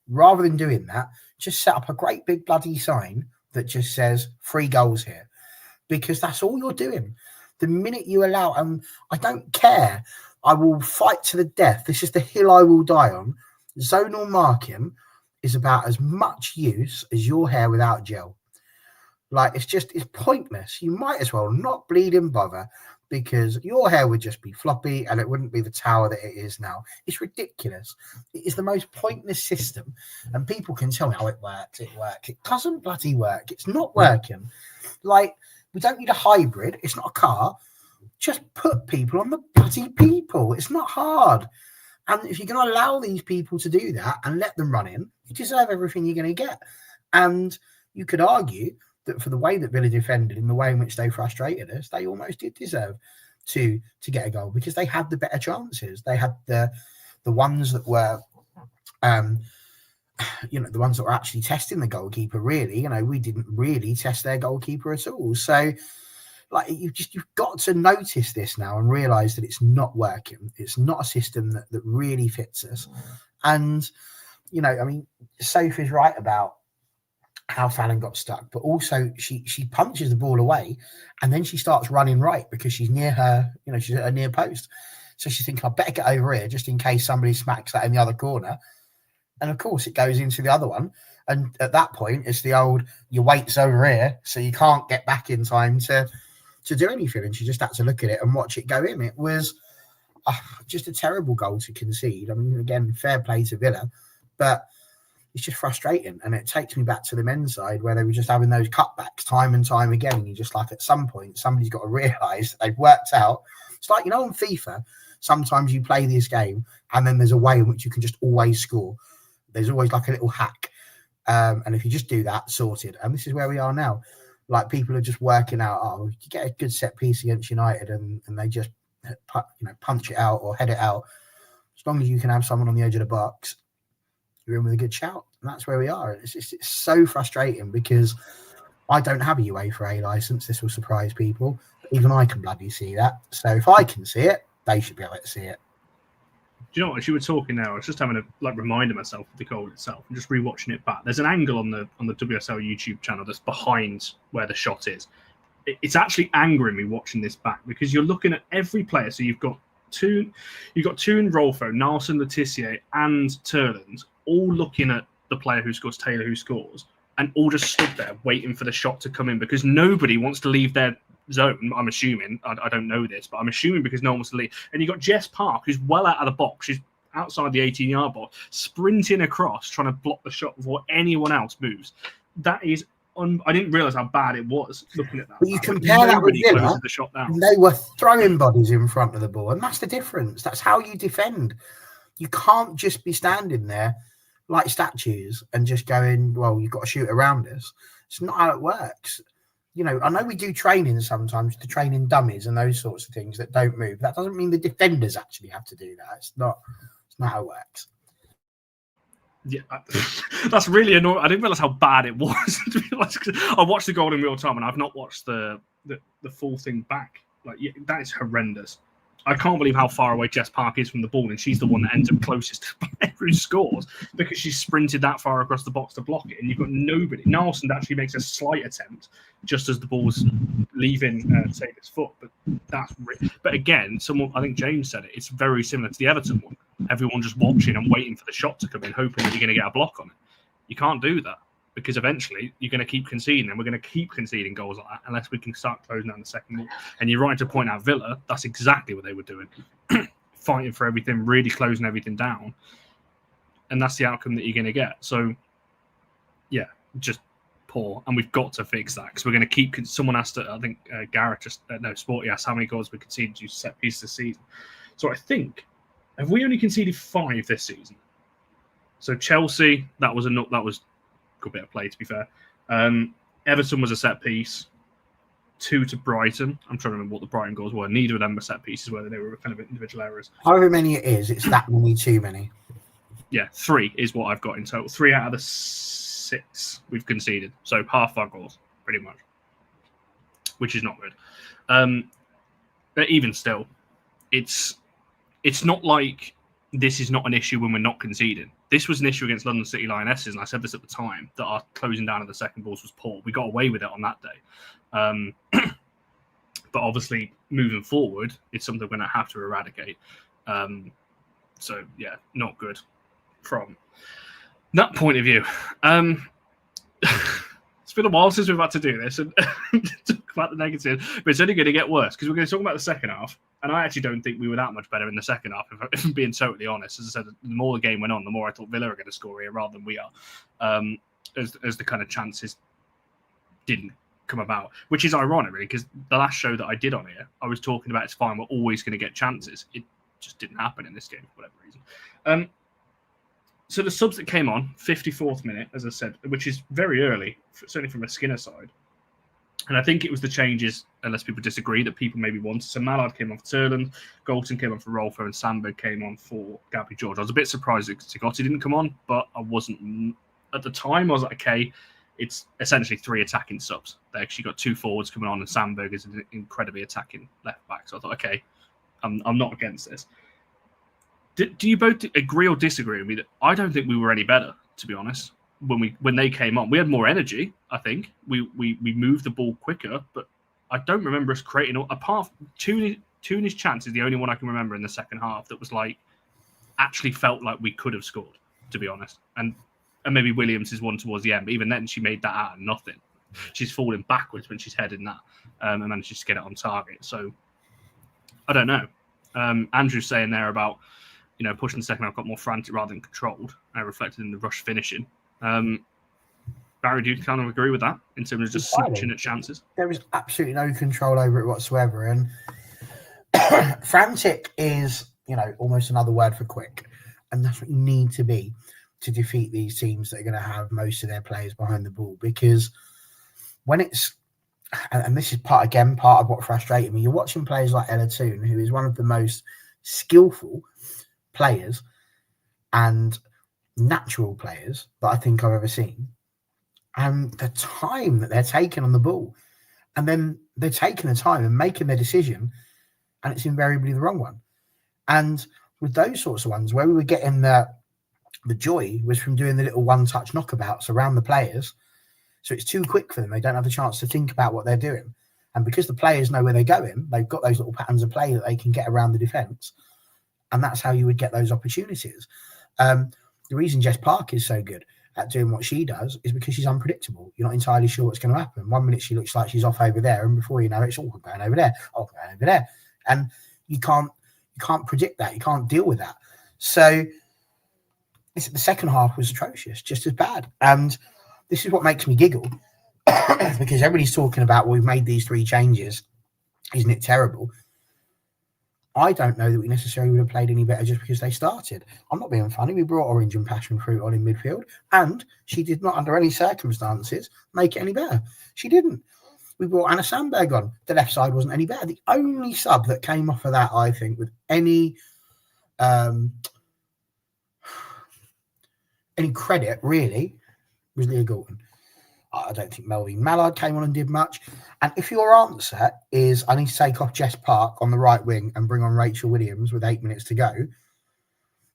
rather than doing that, just set up a great big bloody sign that just says 3 goals here, because that's all you're doing. The minute you allow, and I don't care, I will fight to the death. This is the hill I will die on. Zonal marking is about as much use as your hair without gel. Like, it's pointless. You might as well not bleeding bother, because your hair would just be floppy and it wouldn't be the tower that it is now. It's ridiculous. It is the most pointless system. And people can tell me, it works. It doesn't bloody work. It's not working. Like, we don't need a hybrid. It's not a car. Just put people on the bloody people. It's not hard. And if you're going to allow these people to do that and let them run in, you deserve everything you're going to get. And you could argue that for the way that Villa defended and the way in which they frustrated us, they almost did deserve to get a goal, because they had the better chances. They had the ones that were, the ones that were actually testing the goalkeeper, really. We didn't really test their goalkeeper at all. So, like, you've got to notice this now and realise that it's not working. It's not a system that really fits us. And, Sophie's right about how Fallon got stuck, but also she punches the ball away and then she starts running right because she's near her, she's at her near post. So she's thinking, I better get over here just in case somebody smacks that in the other corner. And of course it goes into the other one. And at that point, it's the old, your weight's over here, so you can't get back in time to do anything. And she just had to look at it and watch it go in. It was just a terrible goal to concede. I mean, again, fair play to Villa, but it's just frustrating. And it takes me back to the men's side where they were just having those cutbacks time and time again. And you're just like, at some point, somebody's got to realise that they've worked out. It's like, on FIFA, sometimes you play this game and then there's a way in which you can just always score. There's always like a little hack. And if you just do that, sorted. And this is where we are now. Like, people are just working out, you get a good set piece against United and they just punch it out or head it out. As long as you can have someone on the edge of the box, you're in with a good shout. And that's where we are. It's so frustrating because I don't have a UEFA A license. This will surprise people. Even I can bloody see that. So if I can see it, they should be able to see it. Do you know what? As you were talking now, I was just having to remind myself of the goal itself and just rewatching it back. There's an angle on the WSL YouTube channel that's behind where the shot is. It's actually angering me watching this back because you're looking at every player. So you've got two in Rolfo, Nelson, Letitia, and Turland, all looking at the player who scores, Taylor, who scores, and all just stood there waiting for the shot to come in because nobody wants to leave their zone. I'm assuming. I don't know this, but I'm assuming because no one wants to leave. And you've got Jess Park, who's well out of the box. She's outside the 18-yard box, sprinting across, trying to block the shot before anyone else moves. That is I didn't realise how bad it was looking at that. But you compare that with Villa, the shot down. They were throwing bodies in front of the ball, and that's the difference. That's how you defend. You can't just be standing there like statues and just going, well, you've got to shoot around us. It's not how it works. You know, I know we do training sometimes to train in dummies and those sorts of things that don't move. That doesn't mean the defenders actually have to do that. It's not how it works. Yeah, that's really annoying. I didn't realise how bad it was. I watched the goal in real time, and I've not watched the full thing back. That is horrendous. I can't believe how far away Jess Park is from the ball, and she's the one that ends up closest to the player who scores because she sprinted that far across the box to block it, and you've got nobody. Nelson actually makes a slight attempt just as the ball's leaving Taylor's foot, but again, I think James said it. It's very similar to the Everton one. Everyone just watching and waiting for the shot to come in, hoping that you're going to get a block on it. You can't do that because eventually you're going to keep conceding, and we're going to keep conceding goals like that unless we can start closing down the second ball. And you're right to point out Villa. That's exactly what they were doing, fighting for everything, really closing everything down, and that's the outcome that you're going to get. So, yeah, just poor, and we've got to fix that because we're going to keep. Someone asked, I think Garrett Sporty asked how many goals we conceded to set pieces this season. So I think, have we only conceded 5 this season? So Chelsea, that was good bit of play, to be fair. Everton was a set piece. 2 to Brighton. I'm trying to remember what the Brighton goals were. Neither of them were set pieces, whether they were kind of individual errors. However many it is, it's that many too many. Yeah, 3 is what I've got in total. 3 out of the 6 we've conceded. So half our goals, pretty much, which is not good. But even still, it's not like this is not an issue when we're not conceding. This was an issue against London City Lionesses, and I said this at the time, that our closing down of the second balls was poor. We got away with it on that day. But obviously, moving forward, it's something we're going to have to eradicate. So, yeah, not good from that point of view. It's been a while since we've had to do this and talk about the negative, but it's only going to get worse because we're going to talk about the second half. And I actually don't think we were that much better in the second half, if I'm being totally honest. As I said, the more the game went on, the more I thought Villa were going to score here rather than we are, as the kind of chances didn't come about, which is ironic, really, because the last show that I did on here, I was talking about it's fine, we're always going to get chances. It just didn't happen in this game for whatever reason. So the subs that came on, 54th minute, as I said, which is very early, certainly from a Skinner side. And I think it was the changes, unless people disagree, that people maybe wanted. So Mallard came on for Turland, Galton came on for Rolfo, and Sandberg came on for Gabby George. I was a bit surprised that Zigotti didn't come on, but I wasn't. At the time, I was like, okay, it's essentially 3 attacking subs. They actually got 2 forwards coming on, and Sandberg is an incredibly attacking left back. So I thought, okay, I'm not against this. Do you both agree or disagree with me that I don't think we were any better, to be honest? When they came on, we had more energy. I think we moved the ball quicker, but I don't remember us creating. Apart from Tooney's chance is the only one I can remember in the second half that was like actually felt like we could have scored, to be honest. And maybe Williams is one towards the end, but even then she made that out of nothing. She's falling backwards when she's heading that and manages to get it on target. So I don't know. Andrew's saying there about pushing the second half got more frantic rather than controlled, reflected in the rush finishing. Barry, do you kind of agree with that in terms of just snatching at chances? There was absolutely no control over it whatsoever, and frantic is almost another word for quick, and that's what you need to be to defeat these teams that are going to have most of their players behind the ball. Because when it's, and this is part of what frustrated me, you're watching players like Ella Toon, who is one of the most skillful players, and natural players that I think I've ever seen. And the time that they're taking on the ball, and then they're taking the time and making their decision, and it's invariably the wrong one. And with those sorts of ones, where we were getting the joy was from doing the little one-touch knockabouts around the players. So it's too quick for them. They don't have the chance to think about what they're doing. And because the players know where they're going, they've got those little patterns of play that they can get around the defence. And that's how you would get those opportunities. The reason Jess Park is so good at doing what she does is because she's unpredictable. You're not entirely sure what's going to happen. 1 minute she looks like she's off over there, and before you know it, it's all going over there, going over there. And you can't predict that. You can't deal with that. So the second half was atrocious, just as bad. And this is what makes me giggle, because everybody's talking about, well, we've made these 3 changes. Isn't it terrible? I don't know that we necessarily would have played any better just because they started. I'm not being funny. We brought Orange and Passion Fruit on in midfield, and she did not, under any circumstances, make it any better. She didn't. We brought Anna Sandberg on. The left side wasn't any better. The only sub that came off of that, I think, with any credit, really, was Leah Gorton. I don't think Melvin Mallard came on and did much. And if your answer is, I need to take off Jess Park on the right wing and bring on Rachel Williams with 8 minutes to go,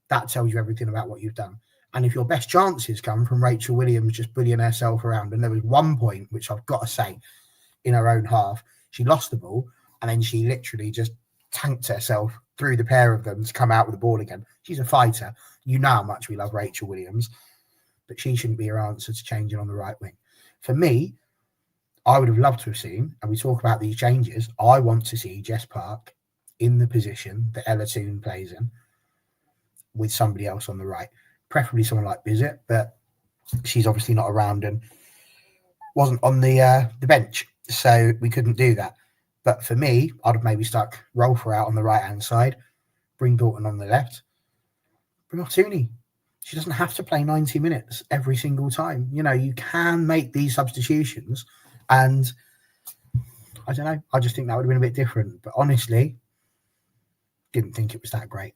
that tells you everything about what you've done. And if your best chances come from Rachel Williams just bullying herself around, and there was one point, which I've got to say, in her own half, she lost the ball, and then she literally just tanked herself through the pair of them to come out with the ball again. She's a fighter. You know how much we love Rachel Williams, but she shouldn't be her answer to changing on the right wing. For me, I would have loved to have seen, and we talk about these changes, I want to see Jess Park in the position that Ella Toone plays in with somebody else on the right, preferably someone like Bizet, but she's obviously not around and wasn't on the bench, so we couldn't do that. But for me, I'd have maybe stuck Rolfer out on the right-hand side, bring Dalton on the left, bring off Tooney. She doesn't have to play 90 minutes every single time. You know, you can make these substitutions, and I don't know. I just think that would have been a bit different. But honestly, didn't think it was that great.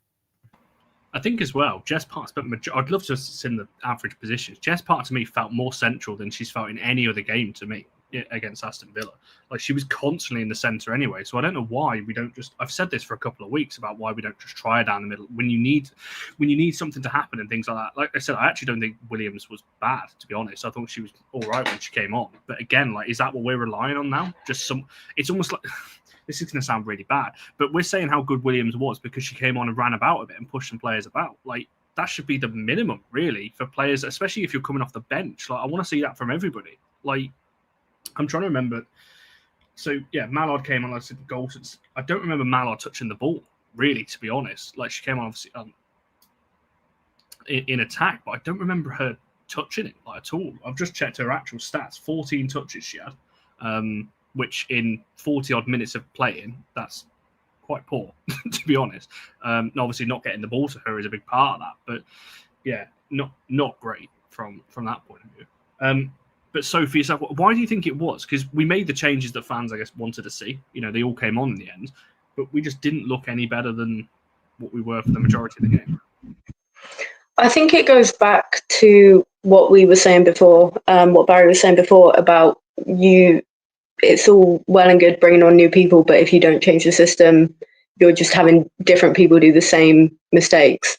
I think as well, Jess Park spent. I'd love to have seen the average positions. Jess Park to me felt more central than she's felt in any other game to me against Aston Villa. Like, she was constantly in the centre anyway. So I don't know why we don't just. I've said this for a couple of weeks about why we don't just try her down the middle when you need something to happen and things like that. Like I said, I actually don't think Williams was bad, to be honest. I thought she was all right when she came on. But again, like, is that what we're relying on now? Just some. It's almost like. This is going to sound really bad, but we're saying how good Williams was because she came on and ran about a bit and pushed some players about. Like, that should be the minimum, really, for players, especially if you're coming off the bench. Like, I want to see that from everybody. Like, I'm trying to remember. So, yeah, Mallard came on, like I said, Golson's. I don't remember Mallard touching the ball, really, to be honest. Like, she came on, obviously, in attack, but I don't remember her touching it, like, at all. I've just checked her actual stats. 14 touches she had. Which in 40-odd minutes of playing, that's quite poor, to be honest. Obviously, not getting the ball to her is a big part of that. But, yeah, not great from that point of view. But, Sophie, yourself, why do you think it was? Because we made the changes that fans, I guess, wanted to see. You know, they all came on in the end. But we just didn't look any better than what we were for the majority of the game. I think it goes back to what we were saying before, what Barry was saying before about you. It's all well and good bringing on new people, but if you don't change the system, you're just having different people do the same mistakes.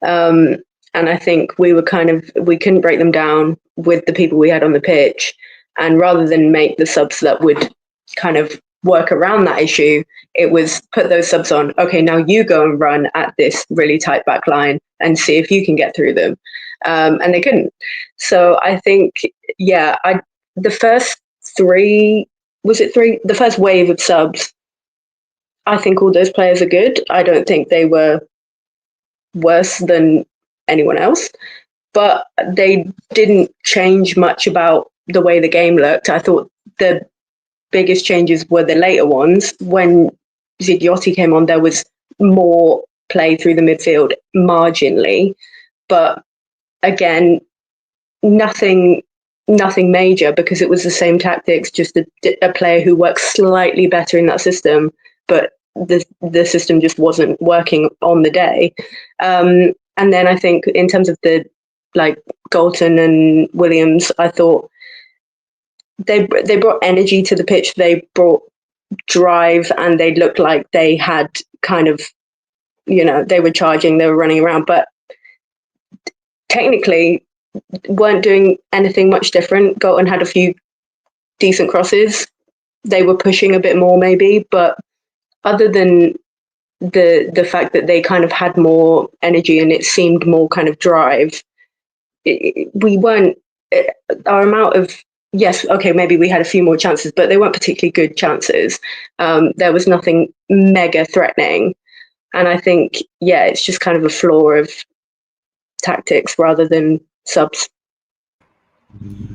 And I think we couldn't break them down with the people we had on the pitch. And rather than make the subs that would kind of work around that issue, it was put those subs on. Okay, now you go and run at this really tight back line and see if you can get through them. And they couldn't. So I think, the first three, the first wave of subs, I think all those players are good. I don't think they were worse than anyone else, but they didn't change much about the way the game looked. I thought the biggest changes were the later ones. When Zidiotti came on, there was more play through the midfield marginally, but again, nothing major, because it was the same tactics, just a player who works slightly better in that system, but the system just wasn't working on the day. And then I think in terms of the like Galton and Williams, I thought they brought energy to the pitch. They brought drive, and they looked like they had kind of, they were charging, they were running around, but technically weren't doing anything much different. Galton had a few decent crosses. They were pushing a bit more maybe, but other than the fact that they kind of had more energy and it seemed more kind of drive, we weren't, our amount of, yes, okay, maybe we had a few more chances, but they weren't particularly good chances. There was nothing mega threatening. And I think, it's just kind of a flaw of tactics rather than subs.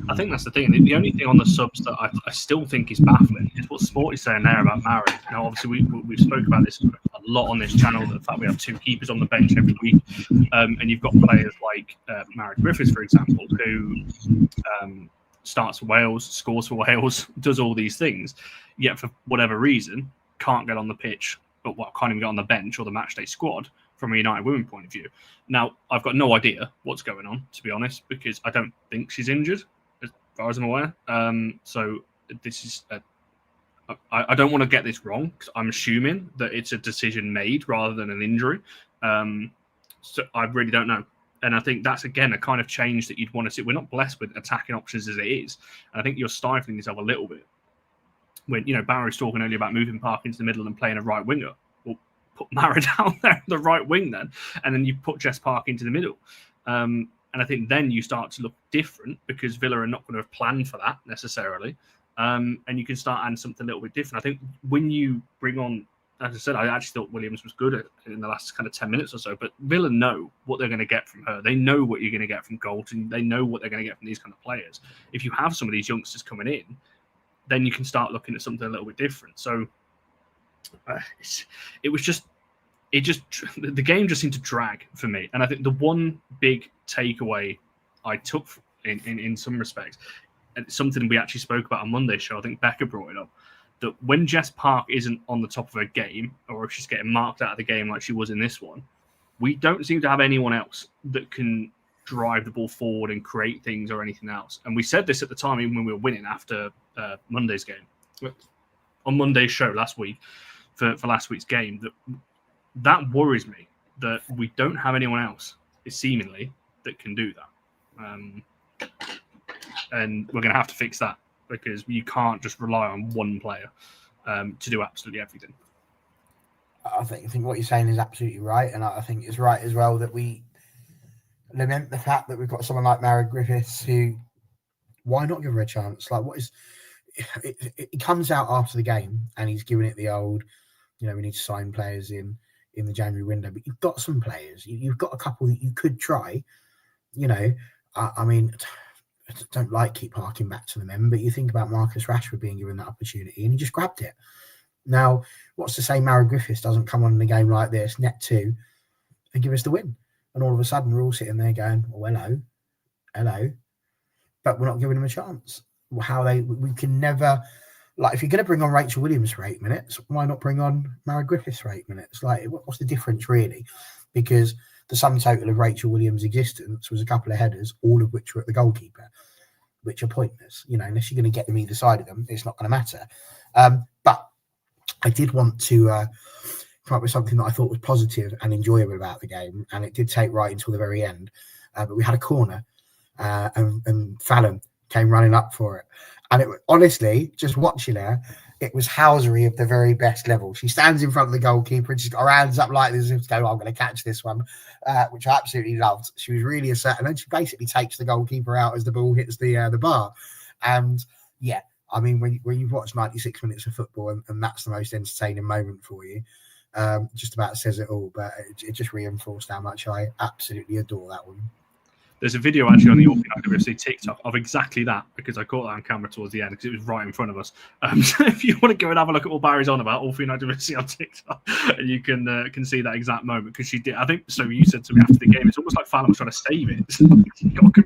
I think that's the thing. The only thing on the subs that I still think is baffling is what Sport is saying there about Mary. Now, obviously, we've spoken about this a lot on this channel, the fact we have 2 keepers on the bench every week. And you've got players like Mary Griffiths, for example, who starts for Wales, scores for Wales, does all these things, yet for whatever reason, can't get on the pitch, but can't even get on the bench or the matchday squad from a United Women point of view. Now, I've got no idea what's going on, to be honest, because I don't think she's injured, as far as I'm aware. So this is I don't want to get this wrong, because I'm assuming that it's a decision made rather than an injury. So I really don't know. And I think that's, again, a kind of change that you'd want to see. We're not blessed with attacking options as it is. And I think you're stifling yourself a little bit. When, Barry's talking earlier about moving Park into the middle and playing a right winger. Well, put Mara down there on the right wing then. And then you put Jess Park into the middle. And I think then you start to look different, because Villa are not going to have planned for that necessarily. And you can start adding something a little bit different. I think when you bring on, as I said, I actually thought Williams was good in the last kind of 10 minutes or so, but Villa know what they're going to get from her. They know what you're going to get from Galton. They know what they're going to get from these kind of players. If you have some of these youngsters coming in, then you can start looking at something a little bit different. So the game just seemed to drag for me. And I think the one big takeaway I took in some respects, and something we actually spoke about on Monday's show, I think Becca brought it up, that when Jess Park isn't on the top of her game, or if she's getting marked out of the game like she was in this one, we don't seem to have anyone else that can drive the ball forward and create things or anything else. And we said this at the time, even when we were winning after Monday's game, on Monday's show last week, for last week's game, that worries me, that we don't have anyone else, seemingly, that can do that. And we're going to have to fix that, because you can't just rely on one player to do absolutely everything. I think what you're saying is absolutely right, and I think it's right as well that we lament the fact that we've got someone like Mary Griffiths, who, why not give her a chance? Like, what is it comes out after the game, and he's giving it the old, we need to sign players in the January window, but you've got some players, you've got a couple that you could try. I mean, I don't keep harking back to the men, but you think about Marcus Rashford being given that opportunity and he just grabbed it. Now, what's to say Mary Griffiths doesn't come on in a game like this, net 2, and give us the win? And all of a sudden, we're all sitting there going, "Oh, hello," but we're not giving them a chance. We can never, if you're going to bring on Rachel Williams for 8 minutes, why not bring on Mary Griffiths for 8 minutes? What's the difference really? Because the sum total of Rachel Williams' existence was a couple of headers, all of which were at the goalkeeper, which are pointless. Unless you're going to get them either side of them, it's not going to matter. But I did want to come up with something that I thought was positive and enjoyable about the game, and it did take right until the very end. But we had a corner, and Fallon came running up for it. And it honestly, just watching her, it was housery of the very best level. She stands in front of the goalkeeper and she's got her hands up like this, and go, "I'm going to catch this one," which I absolutely loved. She was really assertive, and then she basically takes the goalkeeper out as the ball hits the bar. And yeah, I mean, when you've watched 96 minutes of football and that's the most entertaining moment for you, just about says it all. But it just reinforced how much I absolutely adore that one. There's a video actually on the allforunitedwfc TikTok of exactly that, because I caught that on camera towards the end because it was right in front of us. So if you want to go and have a look at what Barry's on about, allforunitedwfc on TikTok, and you can see that exact moment, because she did. I think so. You said to me after the game, it's almost like Fallon was trying to save it.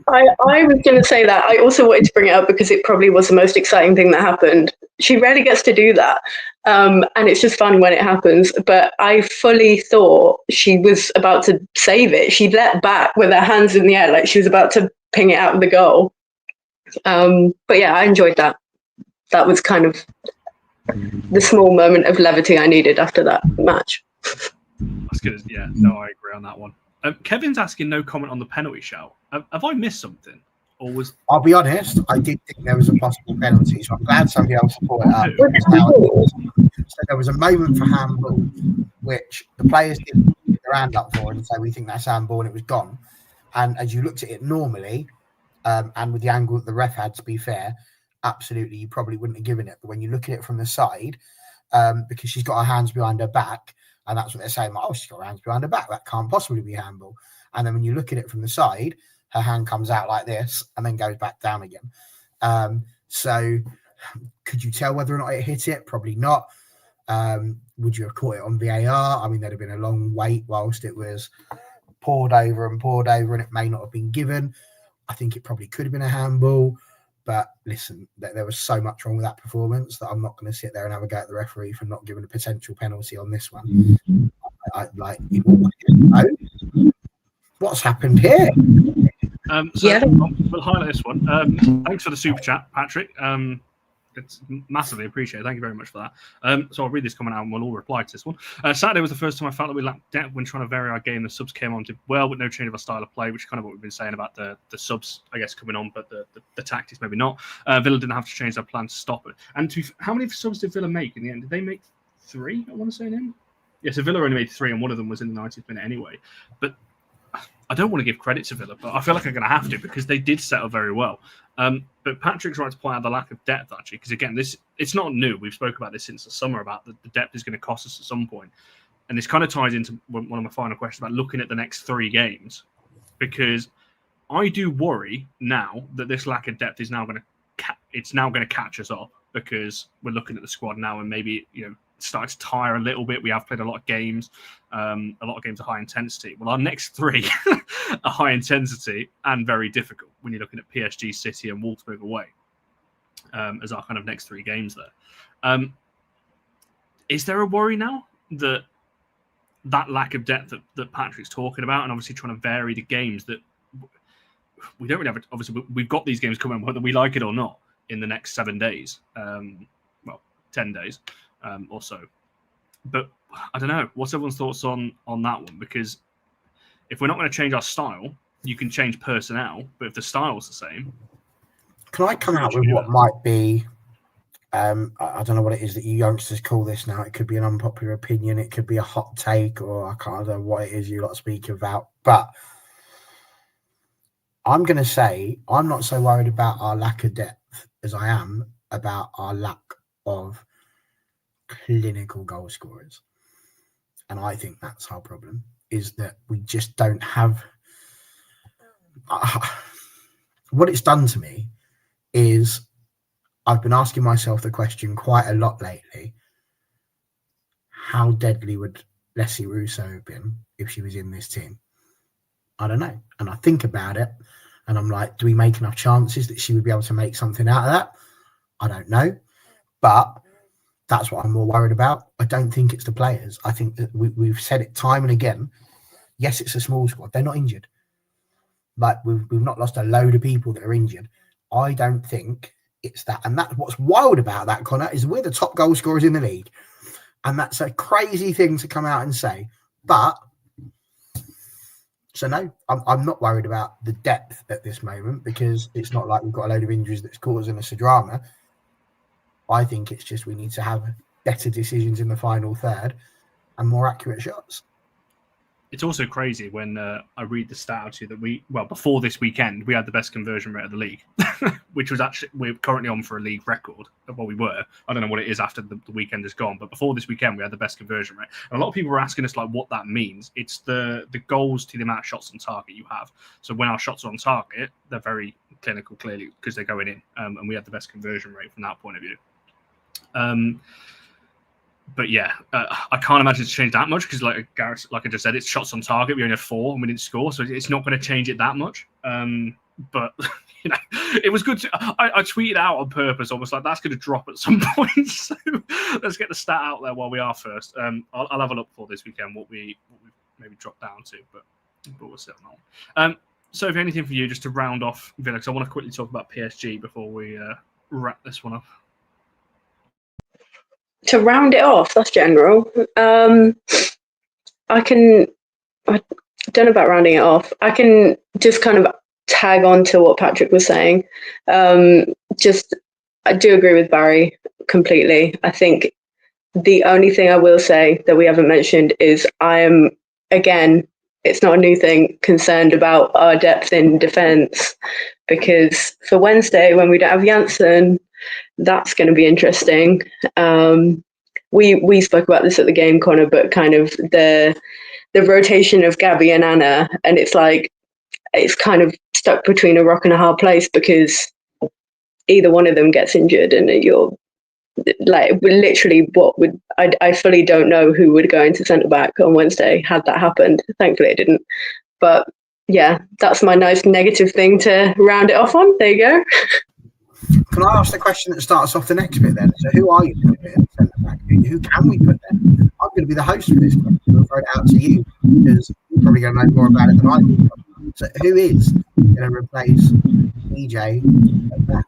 I was going to say that. I also wanted to bring it up because it probably was the most exciting thing that happened. she rarely gets to do that. And it's just fun when it happens. But I fully thought she was about to save it. She leapt back with her hands in the air like she was about to ping it out of the goal. But yeah, I enjoyed that. That was kind of the small moment of levity I needed after that match. That's good. Yeah, no, I agree on that one. Kevin's asking no comment on the penalty shout. Have I missed something? Or was... I'll be honest, I did think there was a possible penalty, so I'm glad somebody else brought it up. So there was a moment for handball, which the players didn't put their hand up for and say, we think that's handball, and it was gone. And as you looked at it normally, and with the angle that the ref had, to be fair, absolutely, you probably wouldn't have given it. But when you look at it from the side, because she's got her hands behind her back, and that's what they're saying, like, oh, she's got her hands behind her back, that can't possibly be handball. And then when you look at it from the side, her hand comes out like this and then goes back down again. So could you tell whether or not it hit it? Probably not. Would you have caught it on VAR? I mean, there'd have been a long wait whilst it was poured over, and it may not have been given. I think it probably could have been a handball. But listen, there was so much wrong with that performance that I'm not going to sit there and have a go at the referee for not giving a potential penalty on this one. What's happened here? We'll highlight this one. Thanks for the super chat, Patrick. It's massively appreciated. Thank you very much for that. So I'll read this comment out and we'll all reply to this one. Saturday was the first time I felt that we lacked depth when trying to vary our game. The subs came on, did well, with no change of our style of play, which is kind of what we've been saying about the subs, I guess, coming on, but the tactics maybe not. Villa didn't have to change their plan to stop it. And how many subs did Villa make in the end? Did they make 3, I want to say, in the end? Yeah, so Villa only made 3, and one of them was in the 90th minute anyway. But I don't want to give credit to Villa, but I feel like I'm going to have to because they did settle very well. But Patrick's right to point out the lack of depth, actually, because, again, it's not new. We've spoken about this since the summer, about the depth is going to cost us at some point. And this kind of ties into one of my final questions about looking at the next 3 games, because I do worry now that this lack of depth is now going to catch us up, because we're looking at the squad now and maybe, starting to tire a little bit. We have played a lot of games of high intensity. Well, our next 3 are high intensity and very difficult when you're looking at PSG, City, and Wolfsburg away as our kind of next 3 games there. Is there a worry now that lack of depth that Patrick's talking about, and obviously trying to vary the games, that we don't really have? Obviously, we've got these games coming, whether we like it or not, in the next 7 days. 10 days. Or so. But I don't know. What's everyone's thoughts on that one? Because if we're not going to change our style, you can change personnel, but if the style's the same... Can I come out with what might be... I don't know what it is that you youngsters call this now. It could be an unpopular opinion. It could be a hot take, or I don't know what it is you lot speak about. But I'm going to say I'm not so worried about our lack of depth as I am about our lack of clinical goal scorers. And I think that's our problem, is that we just don't have... what it's done to me is I've been asking myself the question quite a lot lately: how deadly would Leslie Russo have been if she was in this team? I don't know. And I think about it and I'm like, do we make enough chances that she would be able to make something out of that? I don't know. But that's what I'm more worried about. I don't think it's the players. I think that we've said it time and again. Yes, it's a small squad. They're not injured. Like, we've not lost a load of people that are injured. I don't think it's that. And that's what's wild about that, Connor, is we're the top goal scorers in the league. And that's a crazy thing to come out and say. But, so no, I'm not worried about the depth at this moment, because it's not like we've got a load of injuries that's causing us a drama. I think it's just we need to have better decisions in the final third and more accurate shots. It's also crazy when I read the stat out to you that before this weekend, we had the best conversion rate of the league, which was actually, we're currently on for a league record. Well, we were. I don't know what it is after the weekend is gone, but before this weekend, we had the best conversion rate. And a lot of people were asking us like what that means. It's the goals to the amount of shots on target you have. So when our shots are on target, they're very clinical, clearly, because they're going in. And we had the best conversion rate from that point of view. But yeah, I can't imagine it's changed that much, because like Gareth, like I just said, it's shots on target. We only had 4 and we didn't score, so it's not going to change it that much. But you know, it was good. I tweeted out on purpose, almost like that's going to drop at some point. So let's get the stat out there while we are first. I'll have a look for this weekend what we maybe drop down to, but we'll sit on that one. So, if anything for you, just to round off Villa, because I want to quickly talk about PSG before we wrap this one up. To round it off, that's general. I don't know about rounding it off. I can just kind of tag on to what Patrick was saying. I do agree with Barry completely. I think the only thing I will say that we haven't mentioned is I am, again, it's not a new thing, concerned about our depth in defence, because for Wednesday, when we don't have Janssen, that's going to be interesting. We spoke about this at the game, Connor, but kind of the rotation of Gabby and Anna, and it's like it's kind of stuck between a rock and a hard place, because either one of them gets injured and you're like, literally, I fully don't know who would go into centre back on Wednesday had that happened. Thankfully it didn't, but yeah, that's my nice negative thing to round it off on. There you go. Can I ask the question that starts off the next bit then? So who are you going to put in centre back? Who can we put there? I'm going to be the host for this question. I'll throw it out to you, because you're probably going to know more about it than I do. So who is going to replace EJ at back?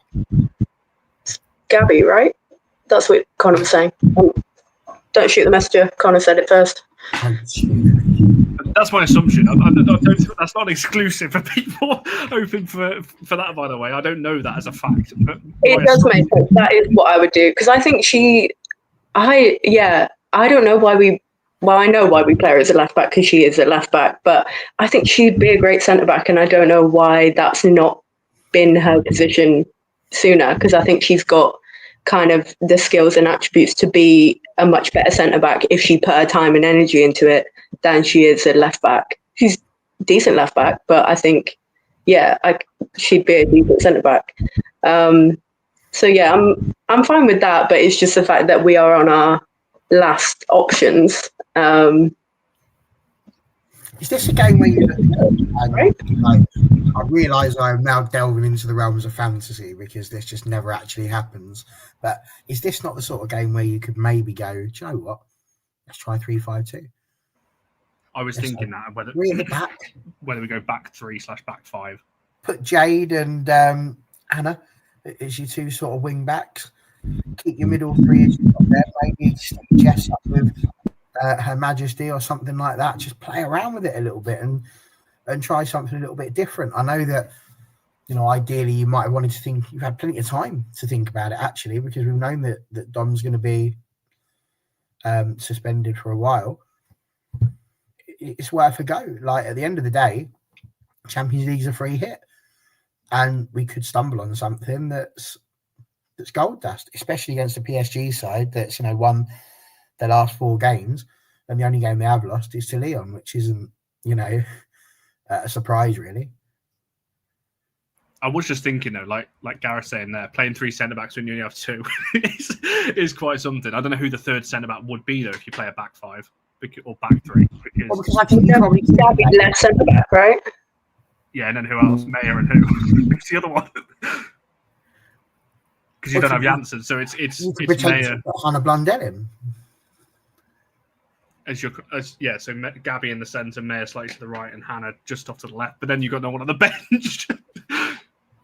Gabby, right? That's what Connor was saying. Don't shoot the messenger. Connor said it first. That's my assumption. That's not exclusive for people hoping for that, by the way. I don't know that as a fact. But it does make sense. That is what I would do. Because I think I don't know why I know why we play her as a left back, because she is a left back, but I think she'd be a great centre back, and I don't know why that's not been her position sooner, because I think she's got kind of the skills and attributes to be a much better centre back if she put her time and energy into it than she is a left back. She's a decent left back, but I think, she'd be a decent centre back. So yeah, I'm fine with that, but it's just the fact that we are on our last options. Is this a game where you look and, like, I realise I am now delving into the realms of fantasy because this just never actually happens, but is this not the sort of game where you could maybe go, do you know what, let's try 3-5-2? I was thinking that whether we go back 3/back 5. Put Jade and Anna as your two sort of wing backs. Keep your middle three as you've got there. Maybe stick Jess up with Her Majesty or something like that. Just play around with it a little bit and try something a little bit different. I know that, you know, ideally you might have wanted to think, you've had plenty of time to think about it actually, because we've known that Dom's going to be suspended for a while. It's worth a go. Like, at the end of the day, Champions League's a free hit, and we could stumble on something that's gold dust, especially against the PSG side that's, you know, won their last 4 games, and the only game they have lost is to Lyon, which isn't, you know, a surprise really. I was just thinking though, like Gareth saying there, playing 3 centre backs when you only have 2 is quite something. I don't know who the third centre back would be though if you play a back 5 or back 3. Because I think Gabby left centre back, right? Yeah, and then who else? Mayer and who? Who's the other one? Because you don't have Janssen, so it's Mayer. Hannah Blundell in. So Gabby in the centre, Mayer slightly to the right, and Hannah just off to the left. But then you've got no one on the bench.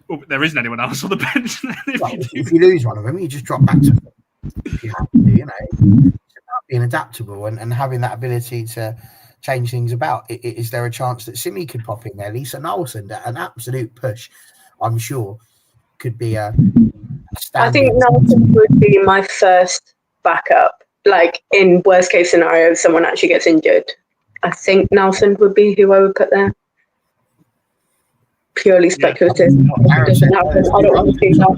Well, there isn't anyone else on the bench. If you lose one of them, you just drop back to them. If you have to, you know. It's about being adaptable and having that ability to change things about. Is there a chance that Simi could pop in there? Lisa Nelson, an absolute push, I'm sure, could be a I think Nelson would be my first backup. Like, in worst case scenario, if someone actually gets injured, I think Nelson would be who I would put there. Purely speculative. Yeah. It doesn't happen. I don't want to see that.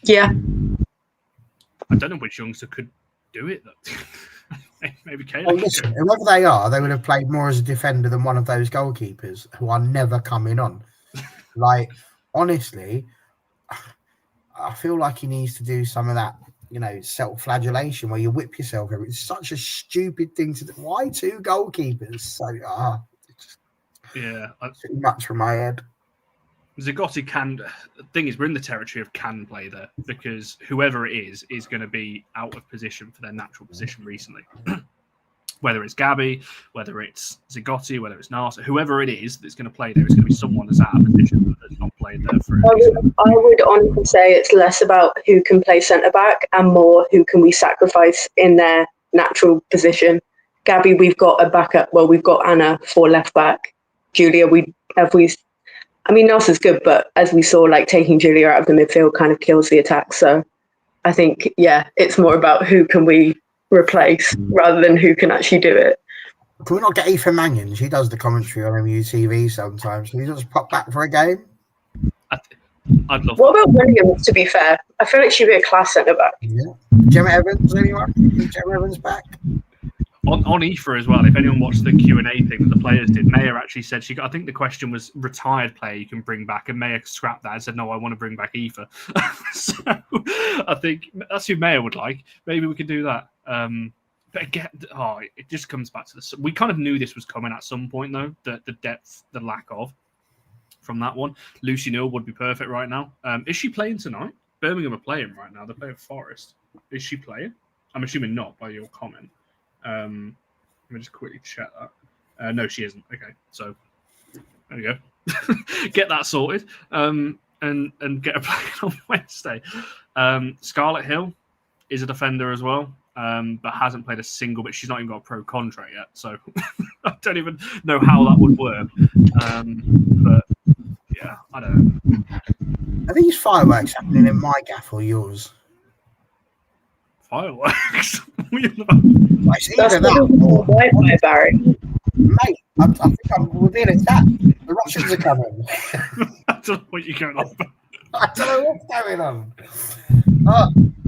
Yeah. I don't know which youngster could do it though. Maybe Kayla. Well, listen, whoever they are, they would have played more as a defender than one of those goalkeepers who are never coming on. Like, honestly, I feel like he needs to do some of that, you know, self-flagellation where you whip yourself. It's such a stupid thing to do. Why 2 goalkeepers? So, Yeah, Too much for my head. Zigotti can. The thing is, we're in the territory of can play there because whoever it is going to be out of position for their natural position recently. Whether it's Gabby, whether it's Zigotti, whether it's Narsa, whoever it is that's going to play there, it's going to be someone that's out of position that's not played there for. I would honestly say it's less about who can play centre back and more who can we sacrifice in their natural position. Gabby, we've got a backup. Well, we've got Anna for left back. Julia, I mean, Narsa's good, but as we saw, like taking Julia out of the midfield kind of kills the attack. So I think, it's more about who can we replace rather than who can actually do it. Can we not get Aoife Mannion? She does the commentary on MUTV sometimes. Can you just pop back for a game? I'd love. What about Williams? To be fair, I feel like she'd be a class centre back. Yeah. Gemma Evans, anyone? Gemma Evans back? On Aoife as well. If anyone watched the Q&A thing that the players did, Maya actually said I think the question was retired player you can bring back, and Maya scrapped that and said, no, I want to bring back Aoife. So I think that's who Maya would like. Maybe we could do that. But again, it just comes back to this. We kind of knew this was coming at some point, though. The depth, the lack of from that one. Lucy Neal would be perfect right now. Is she playing tonight? Birmingham are playing right now. They're playing Forest. Is she playing? I'm assuming not by your comment. Let me just quickly check that. No, she isn't. Okay, so there we go. Get that sorted. And get her playing on Wednesday. Scarlett Hill is a defender as well, but hasn't played a single bit. She's not even got a pro contract yet, so I don't even know how that would work. But yeah, I don't know. Are these fireworks happening in my gaff or yours? Fireworks? That's Wi-Fi, Barry. Mate, I think we're being attacked. The Russians are coming. I don't know what you're going on about. I don't know what's going on.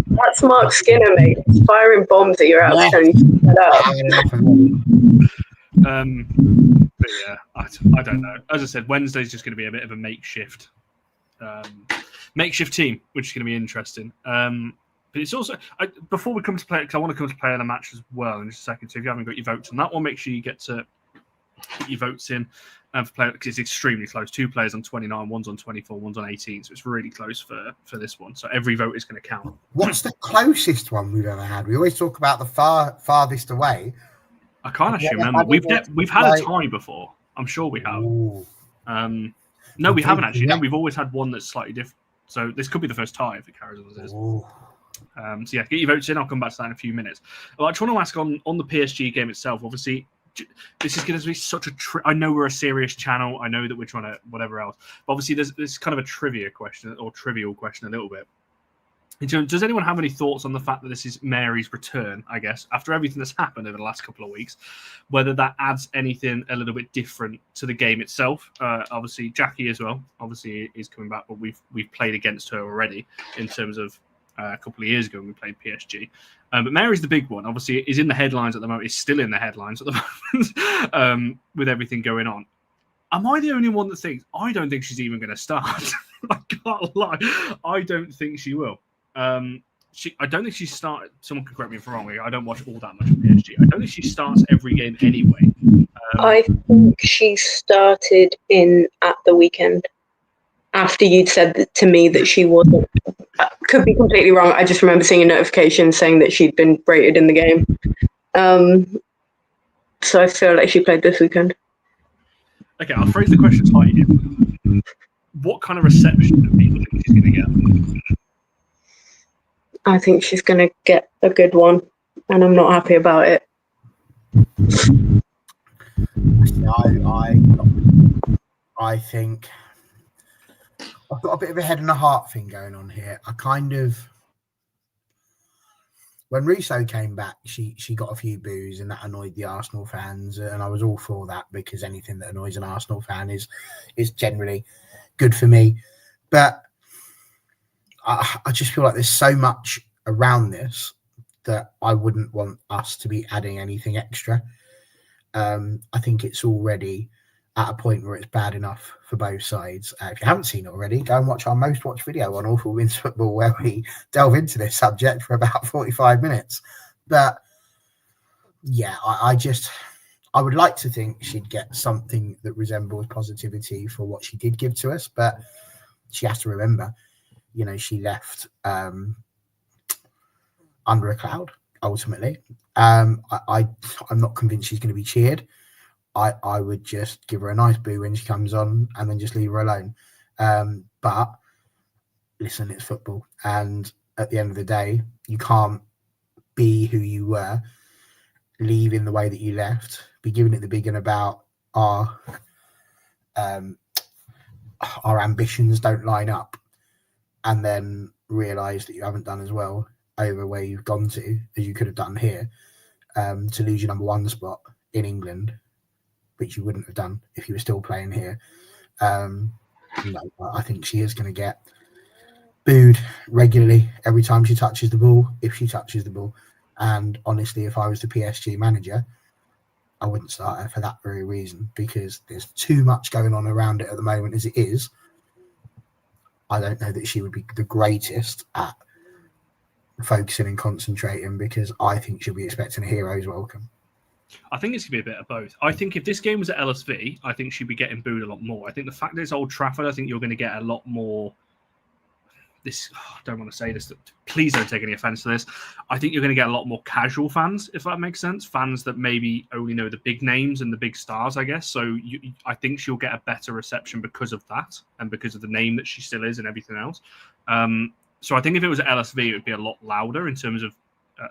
That's Mark Skinner, mate. He's firing bombs at your house. Yeah. But yeah, I don't know. As I said, Wednesday's just going to be a bit of a makeshift team, which is going to be interesting. But it's also, before we come to play, because I want to come to play on a match as well in just a second. So if you haven't got your votes on that one, make sure you get your votes in for play, because it's extremely close. 2 players on 29, one's on 24, one's on 18. So it's really close for this one. So every vote is going to count. What's the closest one we've ever had? We always talk about the farthest away. I can't actually remember. We've had a tie before. I'm sure we have. No, we haven't actually. No, we've always had one that's slightly different. So this could be the first tie if it carries on as it is. So yeah, get your votes in. I'll come back to that in a few minutes. Well, I just want to ask on the PSG game itself. Obviously, this is going to be such a. I know we're a serious channel. I know that we're trying to whatever else. But obviously, there's kind of a trivia question or trivial question a little bit. Does anyone have any thoughts on the fact that this is Mary's return, I guess, after everything that's happened over the last couple of weeks, whether that adds anything a little bit different to the game itself? Obviously, Jackie as well, obviously is coming back, but we've played against her already in terms of a couple of years ago when we played PSG. But Mary's the big one. Obviously, is in the headlines at the moment, is still in the headlines at the moment with everything going on. Am I the only one that thinks, I don't think she's even going to start? I can't lie. I don't think she will. I don't think she started. Someone can correct me if I'm wrong. I don't watch all that much of PSG. I don't think she starts every game anyway. I think she started at the weekend after you'd said to me that she wasn't. Could be completely wrong. I just remember seeing a notification saying that she'd been rated in the game. So I feel like she played this weekend. Okay, I'll phrase the question slightly differently. What kind of reception do people think she's going to get? I think she's going to get a good one, and I'm not happy about it. I think I've got a bit of a head and a heart thing going on here. When Russo came back, she got a few boos, and that annoyed the Arsenal fans, and I was all for that because anything that annoys an Arsenal fan is generally good for me. But I just feel like there's so much around this that I wouldn't want us to be adding anything extra. I think it's already at a point where it's bad enough for both sides. If you haven't seen it already, go and watch our most watched video on Awful Wins Football, where we delve into this subject for about 45 minutes. But yeah, I I would like to think she'd get something that resembles positivity for what she did give to us, but she has to remember, she left under a cloud. Ultimately, I'm not convinced she's going to be cheered. I would just give her a nice boo when she comes on, and then just leave her alone. But listen, it's football, and at the end of the day, you can't be who you were, leave in the way that you left, be giving it the big one about our ambitions don't line up, and then realise that you haven't done as well over where you've gone to as you could have done here, to lose your number one spot in England, which you wouldn't have done if you were still playing here. I think she is going to get booed regularly every time she touches the ball, if she touches the ball. And honestly, if I was the PSG manager, I wouldn't start her for that very reason, because there's too much going on around it at the moment as it is. I don't know that she would be the greatest at focusing and concentrating, because I think she'll be expecting a hero's welcome. I think it's going to be a bit of both. I think if this game was at LSV, I think she'd be getting booed a lot more. I think the fact that it's Old Trafford, I think you're going to get a lot more... I don't want to say this. Please don't take any offense to this. I think you're going to get a lot more casual fans, if that makes sense. Fans that maybe only know the big names and the big stars, I guess. So I think she'll get a better reception because of that, and because of the name that she still is and everything else. So I think if it was at LSV, it would be a lot louder in terms of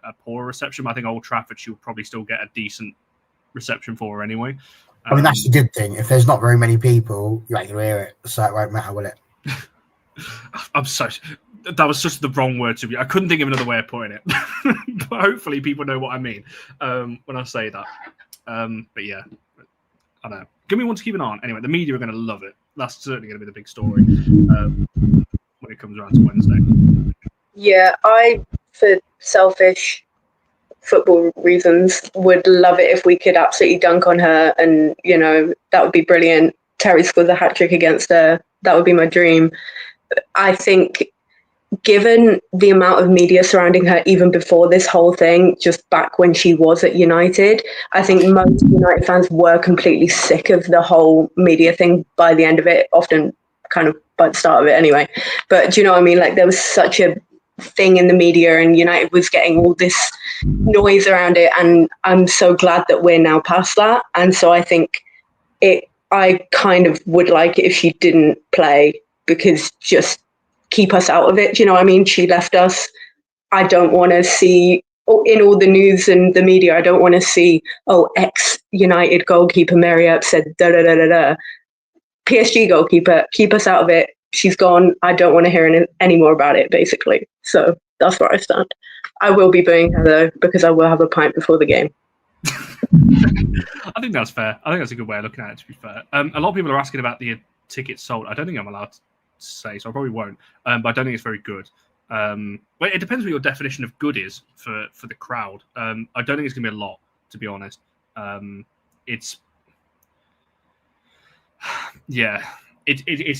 a poor reception. But I think Old Trafford, she'll probably still get a decent reception for her anyway. I mean, that's the good thing. If there's not very many people, you ain't going to hear it. So it won't matter, will it? I'm sorry. That was just the wrong word to me. I couldn't think of another way of putting it. But hopefully people know what I mean when I say that. But yeah, I don't know. Give me one to keep an eye on. Anyway, the media are going to love it. That's certainly going to be the big story when it comes around to Wednesday. Yeah, I, for selfish football reasons, would love it if we could absolutely dunk on her, and that would be brilliant. Terry scores a hat-trick against her. That would be my dream. I think, given the amount of media surrounding her even before this whole thing, just back when she was at United, I think most United fans were completely sick of the whole media thing by the end of it, often kind of by the start of it anyway. But do you know what I mean? Like, there was such a thing in the media, and United was getting all this noise around it, and I'm so glad that we're now past that. And so I think I kind of would like it if she didn't play, because just keep us out of it. Do you know what I mean? She left us. I don't want to see, in all the news and the media, I don't want to see, ex-United goalkeeper Mary Earp said da-da-da-da-da. PSG goalkeeper, keep us out of it. She's gone. I don't want to hear any more about it, basically. So that's where I stand. I will be booing her, though, because I will have a pint before the game. I think that's fair. I think that's a good way of looking at it, to be fair. A lot of people are asking about the tickets sold. I don't think I'm allowed to say, so I probably won't. But I don't think it's very good. Well, it depends what your definition of good is for the crowd. I don't think it's going to be a lot, to be honest. It's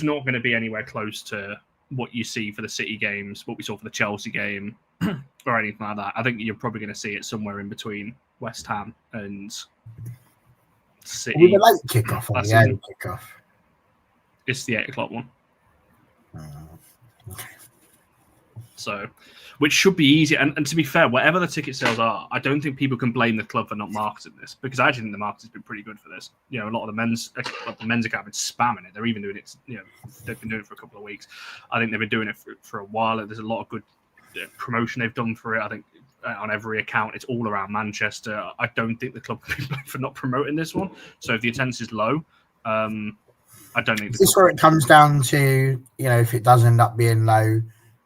not going to be anywhere close to what you see for the City games, what we saw for the Chelsea game, or anything like that. I think you're probably going to see it somewhere in between West Ham and City. With the late kickoff or the early kickoff? It's the 8 o'clock one. Okay. So, which should be easy. And to be fair, whatever the ticket sales are, I don't think people can blame the club for not marketing this, because I actually think the marketing's been pretty good for this. A lot of the men's account have been spamming it. They're even doing it. They've been doing it for a couple of weeks. I think they've been doing it for a while. There's a lot of good promotion they've done for it. I think on every account, it's all around Manchester. I don't think the club can be blamed for not promoting this one. So if the attendance is low, I don't think. Is this where it comes down to, if it does end up being low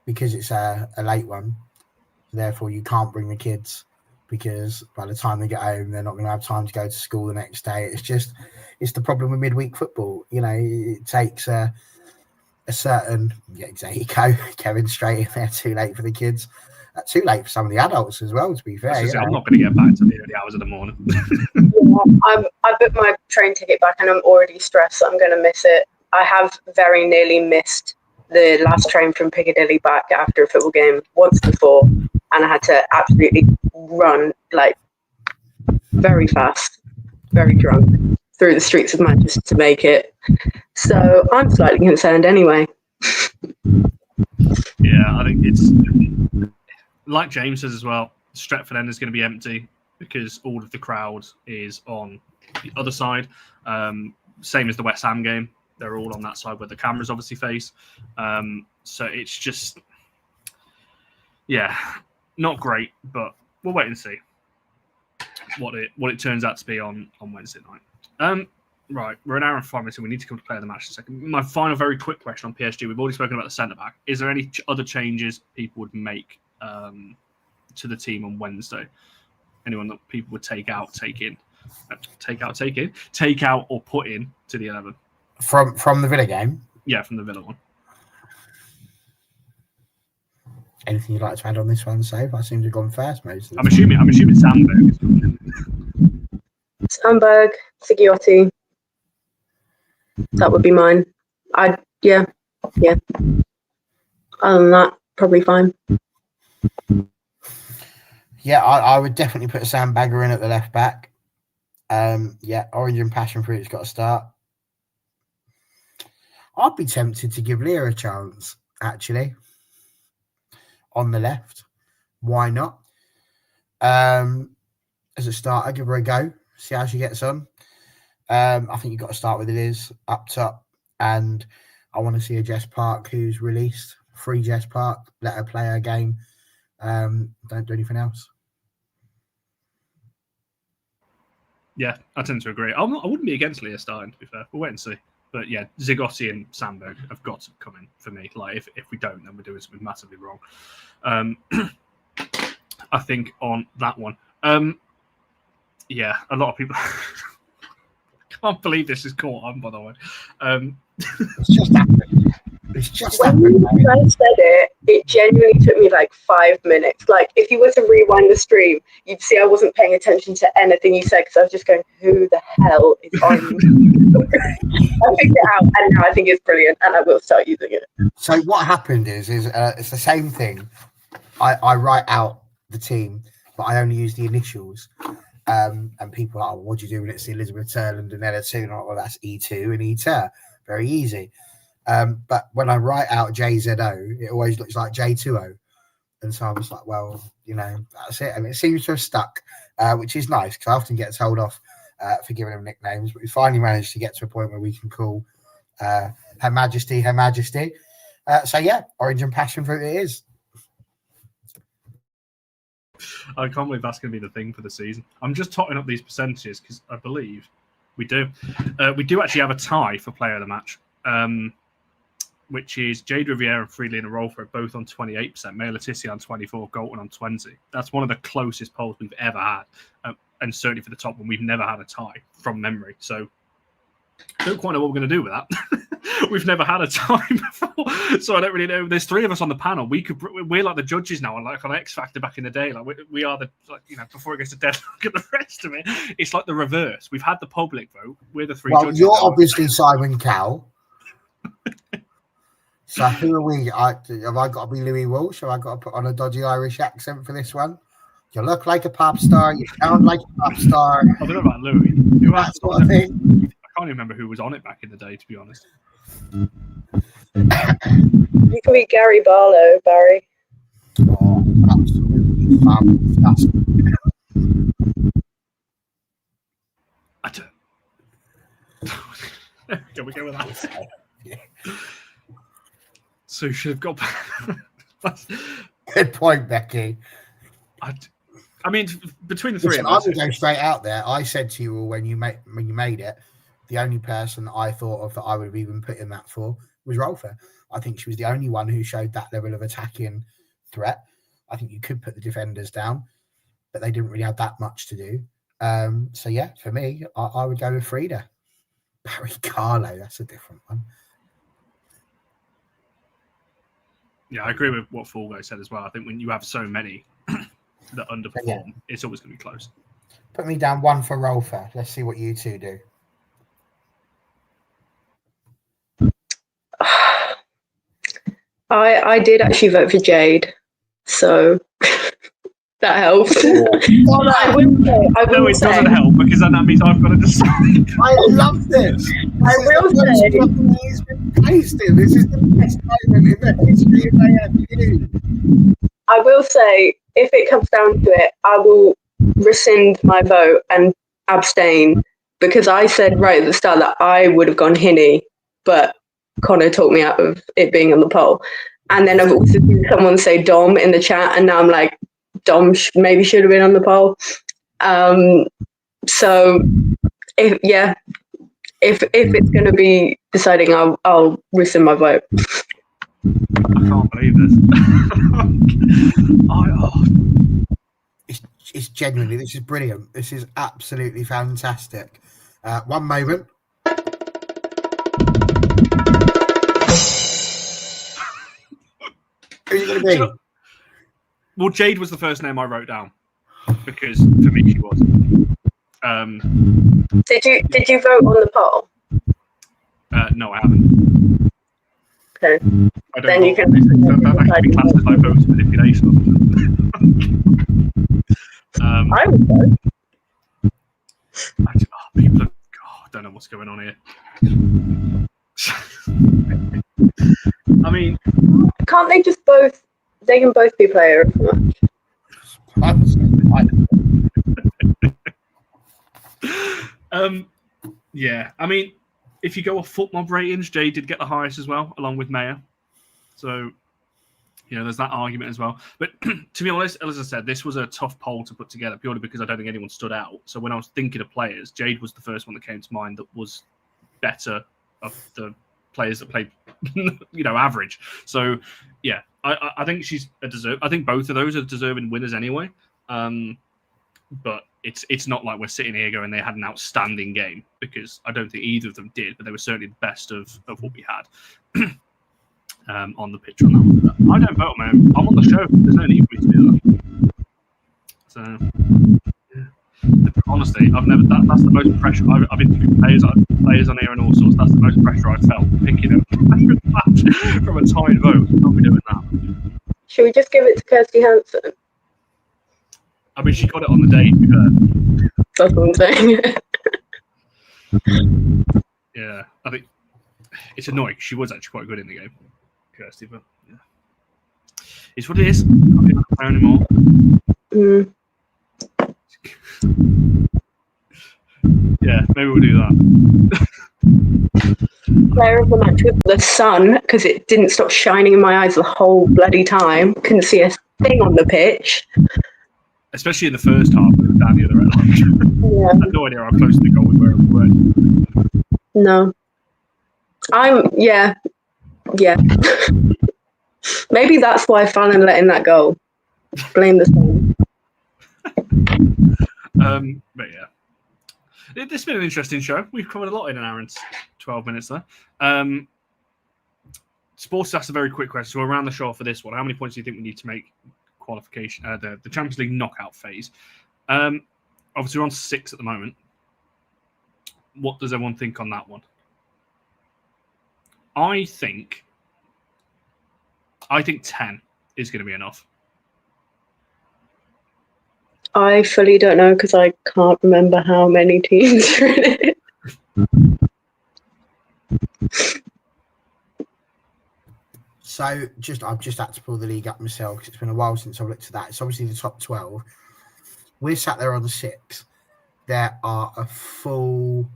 because it's a late one, therefore you can't bring the kids, because by the time they get home, they're not going to have time to go to school the next day. It's the problem with midweek football. It takes a certain, there you go, Kevin, straight in there, too late for the kids. Too late for some of the adults as well, to be fair. I'm not going to get back to the early hours of the morning. I booked my train ticket back, and I'm already stressed that I'm going to miss it. I have very nearly missed the last train from Piccadilly back after a football game once before, and I had to absolutely run very fast. very drunk through the streets of Manchester to make it. So I'm slightly concerned anyway. Yeah, I think it's like James says as well. Stretford End is going to be empty because all of the crowd is on the other side. Same as the West Ham game. They're all on that side where the cameras obviously face. So it's just, yeah, not great, but we'll wait and see what it turns out to be on Wednesday night. Right, we're an hour and 5 minutes, and we need to come to play of the match in a second. My final, very quick question on PSG. We've already spoken about the centre back. Is there any other changes people would make to the team on Wednesday? Anyone that people would take out, take out, or put in to the 11 from the Villa game? Yeah, from the Villa one. Anything you'd like to add on this one, Save? I seem to have gone first most of the I'm assuming Sandberg is coming in. Sandberg, Sigiotti. That would be mine. Yeah. Other than that, probably fine. Yeah, I would definitely put Sandbagger in at the left back. Orange and Passion Fruit's got to start. I'd be tempted to give Leah a chance, actually, on the left. Why not? As a starter, give her a go, see how she gets on. I think you've got to start with Liz up top, and I want to see a Jess Park who's released. Free Jess Park, let her play her game. Don't do anything else. Yeah, I tend to agree. I wouldn't be against Leah starting, to be fair. We'll wait and see. But yeah, Zigotti and Sandberg have got to come in for me. Like, if we don't, then we're doing something massively wrong. I think on that one. Yeah, a lot of people... can't believe this is caught on, by the way. It's just happened. When you guys said it, it genuinely took me like 5 minutes. Like, if you were to rewind the stream, you'd see I wasn't paying attention to anything you said because I was just going, who the hell is on? I figured it out, and now I think it's brilliant, and I will start using it. So what happened is it's the same thing. I write out the team, but I only use the initials. And people are like, what do you do when it's Elizabeth Turland and Ella 2? Well, that's E2 and E2. Very easy. But when I write out JZO, it always looks like J2O. And so I was like, well, that's it. And it seems to have stuck, which is nice because I often get told off for giving them nicknames. But we finally managed to get to a point where we can call Her Majesty, Her Majesty. So, yeah, Orange and Passion Fruit it is. I can't believe that's going to be the thing for the season. I'm just totting up these percentages because I believe we do. We do actually have a tie for player of the match, which is Jade Riviere and Freelina Rolford, both on 28%, Maya Letizia on 24%, Galton on 20%. That's one of the closest polls we've ever had. And certainly for the top one, we've never had a tie from memory. So I don't quite know what we're going to do with that. We've never had a tie before, so I don't really know. There's 3 of us on the panel. We're like the judges now, like on X Factor back in the day. Like we are the before it gets to deadlock and the rest of it. It's like the reverse. We've had the public vote. We're the 3 judges. You're now. obviously Simon Cowell. So who are we? Have I got to be Louis Walsh? Or have I got to put on a dodgy Irish accent for this one? You look like a pop star. You sound like a pop star. I don't know about Louis. That's what I think. I can't even remember who was on it back in the day, to be honest. You can be Gary Barlow, Barry. Oh, absolutely fantastic. I don't. Can we go with that? Yeah. So should have got. Good point, Becky. I mean, between the 3 Listen, of us, I would go straight out there. I said to you all when you made it, the only person I thought of that I would have even put in that for was Rolfer. I think she was the only one who showed that level of attacking threat. I think you could put the defenders down, but they didn't really have that much to do. So yeah, for me, I would go with Frida. Barry Carlo, that's a different one. Yeah, I agree with what Fall Guy said as well. I think when you have so many that underperform, it's always going to be close. Put me down 1 for Rolfer. Let's see what you two do. I did actually vote for Jade, so That helps. I No, will it say, doesn't help because then that means I've got to decide. I love this. I will say, He's been pasted. This is the best moment in the history of AFU. I will say, if it comes down to it, I will rescind my vote and abstain because I said right at the start that I would have gone Hinny, but Connor talked me out of it being on the poll. And then I've also seen someone say Dom in the chat, and now I'm like, Dom maybe should have been on the poll. So if it's going to be deciding, I'll rescind my vote. I can't believe this. It's genuinely, this is brilliant. This is absolutely fantastic. One moment. Who's it going to be? Well, Jade was the first name I wrote down because for me she was. Did you vote on the poll? No, I haven't. Okay. I don't Then you can. that can be classed as like vote manipulation. I would vote. People are, I don't know what's going on here. I mean, can't they just both? They can both be player of the match. Yeah, I mean, if you go off foot mob ratings, Jay did get the highest as well, along with Mayor. So, there's that argument as well. But to be honest, as I said, this was a tough poll to put together purely because I don't think anyone stood out. So when I was thinking of players, Jade was the first one that came to mind that was better of the players that played, average. So, yeah, I think she's a deserve. I think both of those are deserving winners anyway. But it's not like we're sitting here going they had an outstanding game because I don't think either of them did, but they were certainly the best of what we had on the pitch on that one. I don't vote, man. I'm on the show. There's no need for me to do that. So, yeah. Honestly, I've never. That's the most pressure. I've interviewed players on here and all sorts. That's the most pressure I've felt picking up from a tied vote. I'll be doing that. Should we just give it to Kirsty Hansen? I mean, she got it on the day. That's what I'm saying. Yeah, I think it's annoying. She was actually quite good in the game, Kirsty, but yeah. It's what it is. I can't be able to play anymore. Yeah, maybe we'll do that. Player of the match with the sun, because it didn't stop shining in my eyes the whole bloody time. Couldn't see a thing on the pitch. Especially in the first half, down the other end. Yeah. I had no idea how close to the goal we were. No. Yeah. Maybe that's why Fallon let in that goal. Blame the sun. But yeah. This has been an interesting show. We've covered a lot in an hour and 12 minutes there. Sports asked a very quick question. So around the show for this one, how many points do you think we need to make qualification, the Champions League knockout phase? Obviously, we're on 6 at the moment. What does everyone think on that one? I think 10 is going to be enough. I fully don't know because I can't remember how many teams are in it. So I've just had to pull the league up myself because it's been a while since I've looked at that. It's obviously the top 12. We're sat there on the 6. There are a full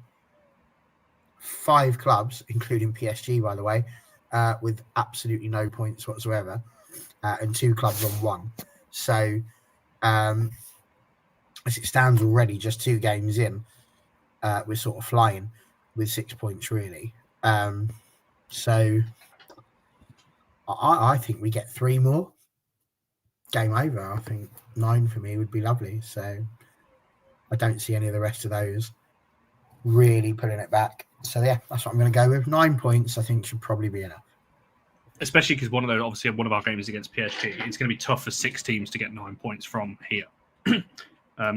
5 clubs, including PSG, by the way, with absolutely no points whatsoever, and 2 clubs on 1. So, as it stands already, just 2 games in, we're sort of flying with 6 points, really. So, I think we get 3 more. Game over. I think 9 for me would be lovely. So, I don't see any of the rest of those really pulling it back. So, yeah, that's what I'm going to go with. 9 points, I think, should probably be enough. Especially because one of our games is against PSG. It's going to be tough for 6 teams to get 9 points from here. So,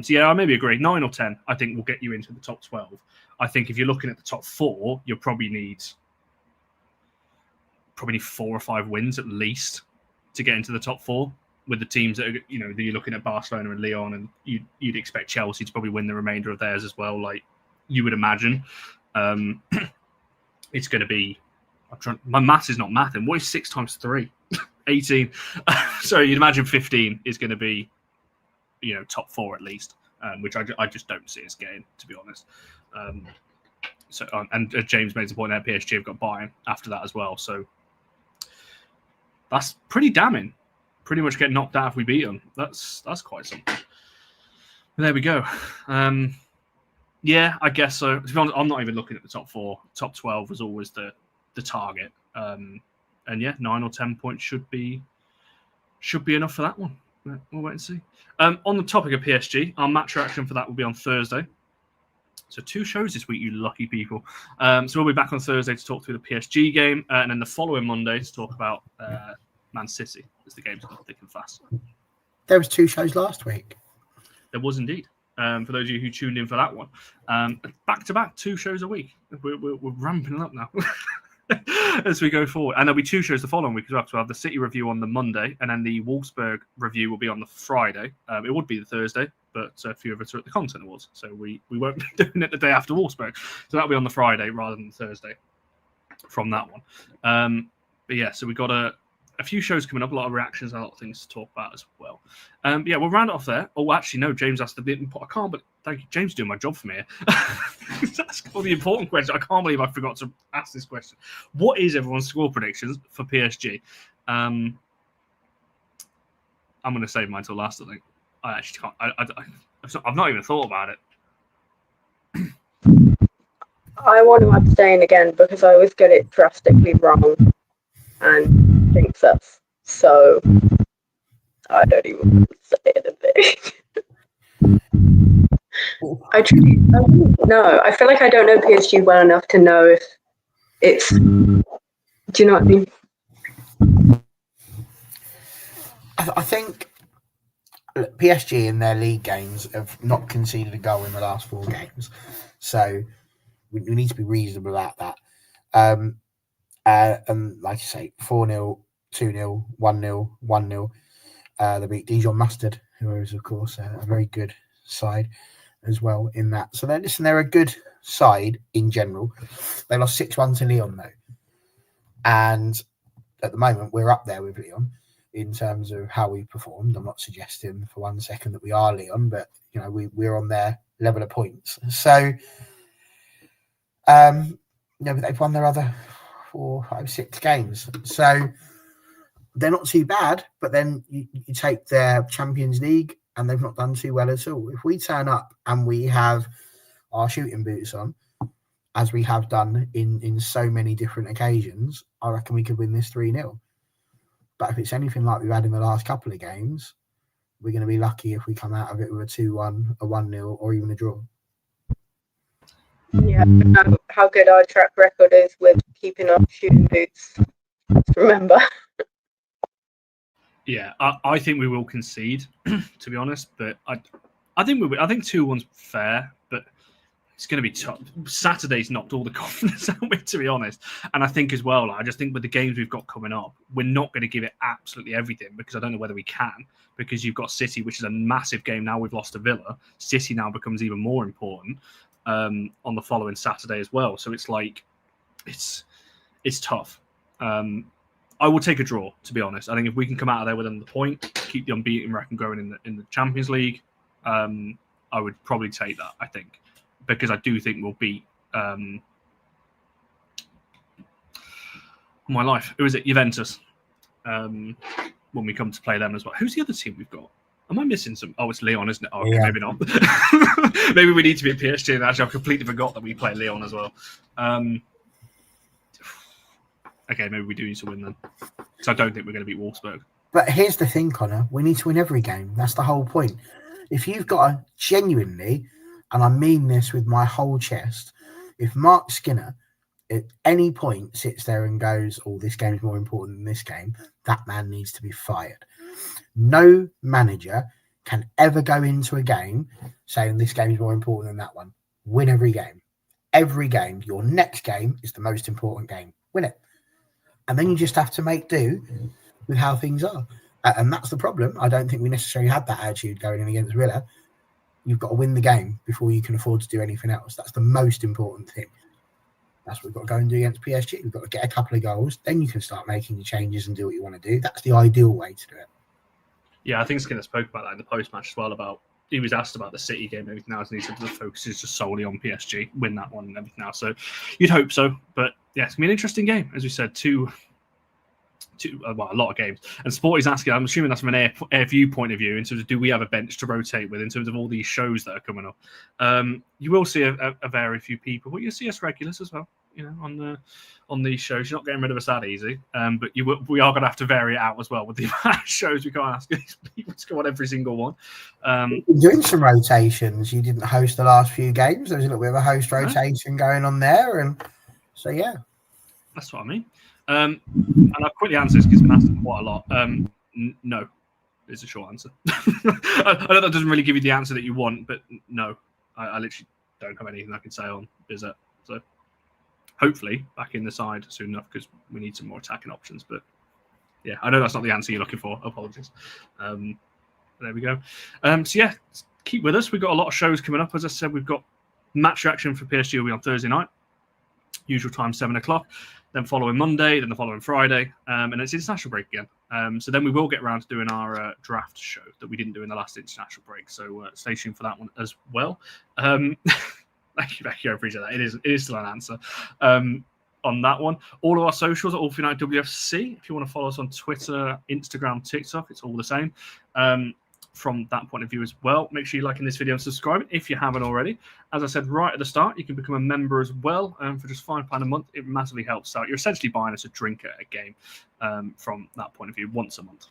yeah, I maybe agree. 9 or 10, I think, will get you into the top 12. I think if you're looking at the top 4, you'll probably need 4 or 5 wins at least to get into the top 4. with the teams that are, that you're looking at Barcelona and Lyon, and you'd expect Chelsea to probably win the remainder of theirs as well. Like you would imagine, it's going to be. My maths is not math. And what is 6 times 3? 18. So you'd imagine 15 is going to be, top 4 at least, which I just don't see us getting, to be honest. And James made the point that PSG have got Bayern after that as well. So that's pretty damning. Pretty much get knocked out if we beat them. That's quite something. There we go. Yeah, I guess so. To be honest, I'm not even looking at the top 4. Top 12 was always the target. And yeah, 9 or 10 points should be enough for that one. We'll wait and see. On the topic of PSG, our match reaction for that will be on Thursday. So 2 shows this week, you lucky people. So we'll be back on Thursday to talk through the PSG game, and then the following Monday to talk about Man City as the game's gone thick and fast. There was 2 shows last week. There was indeed. For those of you who tuned in for that one, back-to-back 2 shows a week. We're ramping it up now. As we go forward. And there'll be 2 shows the following week as well. So we'll have the City review on the Monday, and then the Wolfsburg review will be on the Friday. It would be the Thursday, but a few of us are at the Content Awards, so we won't be doing it the day after Wolfsburg. So that'll be on the Friday rather than Thursday from that one. But yeah, so we've got a few shows coming up, a lot of reactions, and a lot of things to talk about as well. But yeah, we'll round it off there. Oh, actually, no, James asked the bit. I can't, but thank you. James is doing my job for me here. That's the important question. I can't believe I forgot to ask this question. What is everyone's score predictions for PSG? I'm going to save mine till last, I think. I actually can't. I've not even thought about it. I want to abstain again because I always get it drastically wrong and think us. So I don't even say anything. I don't know. I feel like I don't know PSG well enough to know if it's. Do you know what I mean? I think PSG in their league games have not conceded a goal in the last 4 games, so we need to be reasonable about that. And like you say, 4-0, 2-0, 1-0, 1-0. They beat Dijon Mustard, who is, of course, a very good side as well in that. So they're a good side in general. They lost 6-1 to Lyon, though. And at the moment, we're up there with Lyon in terms of how we performed. I'm not suggesting for 1 second that we are Lyon, but, we're on their level of points. So, but they've won their other 4, 5, 6 games. So they're not too bad, but then you take their Champions League and they've not done too well at all. If we turn up and we have our shooting boots on, as we have done in so many different occasions, I reckon we could win this 3-0. But if it's anything like we've had in the last couple of games, we're going to be lucky if we come out of it with a 2-1, a 1-0, or even a draw. Yeah, how good our track record is with keeping our shooting boots. Remember. Yeah, I think we will concede, to be honest. But I think 2-1's fair, but it's going to be tough. Saturday's knocked all the confidence out of me, to be honest. And I think as well, I just think with the games we've got coming up, we're not going to give it absolutely everything because I don't know whether we can. Because you've got City, which is a massive game now. We've lost to Villa. City now becomes even more important on the following Saturday as well. So it's like it's tough. I will take a draw, to be honest. I think if we can come out of there with another point, keep the unbeaten record going in the Champions League, I would probably take that, I think. Because I do think we'll beat my life. Who is it? Juventus. When we come to play them as well. Who's the other team we've got? Am I missing some? Oh, it's Lyon, isn't it? Oh, okay, yeah. Maybe not. Maybe we need to be at PSG. And actually, I completely forgot that we play Lyon as well. Okay, maybe we do need to win then. So I don't think we're going to beat Wolfsburg. But here's the thing, Connor. We need to win every game. That's the whole point. If you've got a genuinely, and I mean this with my whole chest, if Mark Skinner at any point sits there and goes, oh, this game is more important than this game, that man needs to be fired. No manager can ever go into a game saying this game is more important than that one. Win every game. Every game. Your next game is the most important game. Win it. And then you just have to make do with how things are. And that's the problem. I don't think we necessarily had that attitude going in against Villa. You've got to win the game before you can afford to do anything else. That's the most important thing. That's what we've got to go and do against PSG. We've got to get a couple of goals. Then you can start making your changes and do what you want to do. That's the ideal way to do it. Yeah, I think Skinner spoke about that in the post-match as well. About he was asked about the City game and everything else, and he said the focus is just solely on PSG, win that one and everything else. So you'd hope so. But yeah, it's going to be an interesting game. As we said, a lot of games. And Sport is asking, I'm assuming that's from an air view point of view, in terms of do we have a bench to rotate with in terms of all these shows that are coming up. You will see a very few people, but you'll see us regulars as well, on these shows. You're not getting rid of us that easy, but we are going to have to vary it out as well with the amount of shows. We can't ask these people to go on every single one. Doing some rotations. You didn't host the last few games. There was a little bit of a host rotation going on there, and so yeah, that's what I mean. And I'll quickly answer this because it's been asked quite a lot. No, is a short answer. I know that doesn't really give you the answer that you want, but no, I literally don't have anything I can say on Bizet. So hopefully back in the side soon enough, because we need some more attacking options. But yeah, I know that's not the answer you're looking for. Apologies. There we go. So yeah, keep with us. We've got a lot of shows coming up. As I said, we've got match reaction for PSG will be on Thursday night, usual time 7:00. Then following Monday, then the following Friday, and it's international break again. So then we will get around to doing our draft show that we didn't do in the last international break. So stay tuned for that one as well. Thank you, Becky. I appreciate that. It is still an answer on that one. All of our socials are allforunitedwfc. If you want to follow us on Twitter, Instagram, TikTok, it's all the same. From that point of view as well, make sure you're liking this video and subscribing if you haven't already. As I said right at the start, you can become a member as well for just £5 a month. It massively helps out. You're essentially buying us a drink at a game from that point of view once a month.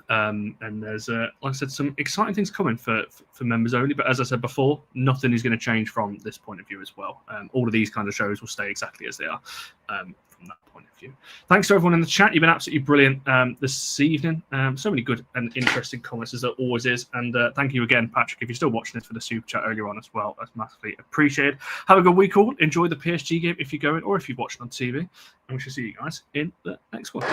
And there's, like I said, some exciting things coming for members only. But as I said before, nothing is going to change from this point of view as well. All of these kind of shows will stay exactly as they are from that point of view. Thanks to everyone in the chat. You've been absolutely brilliant this evening. So many good and interesting comments, as there always is. And thank you again, Patrick, if you're still watching this, for the super chat earlier on as well. That's massively appreciated. Have a good week all. Enjoy the PSG game if you're going, or if you're watching on TV. And we shall see you guys in the next one.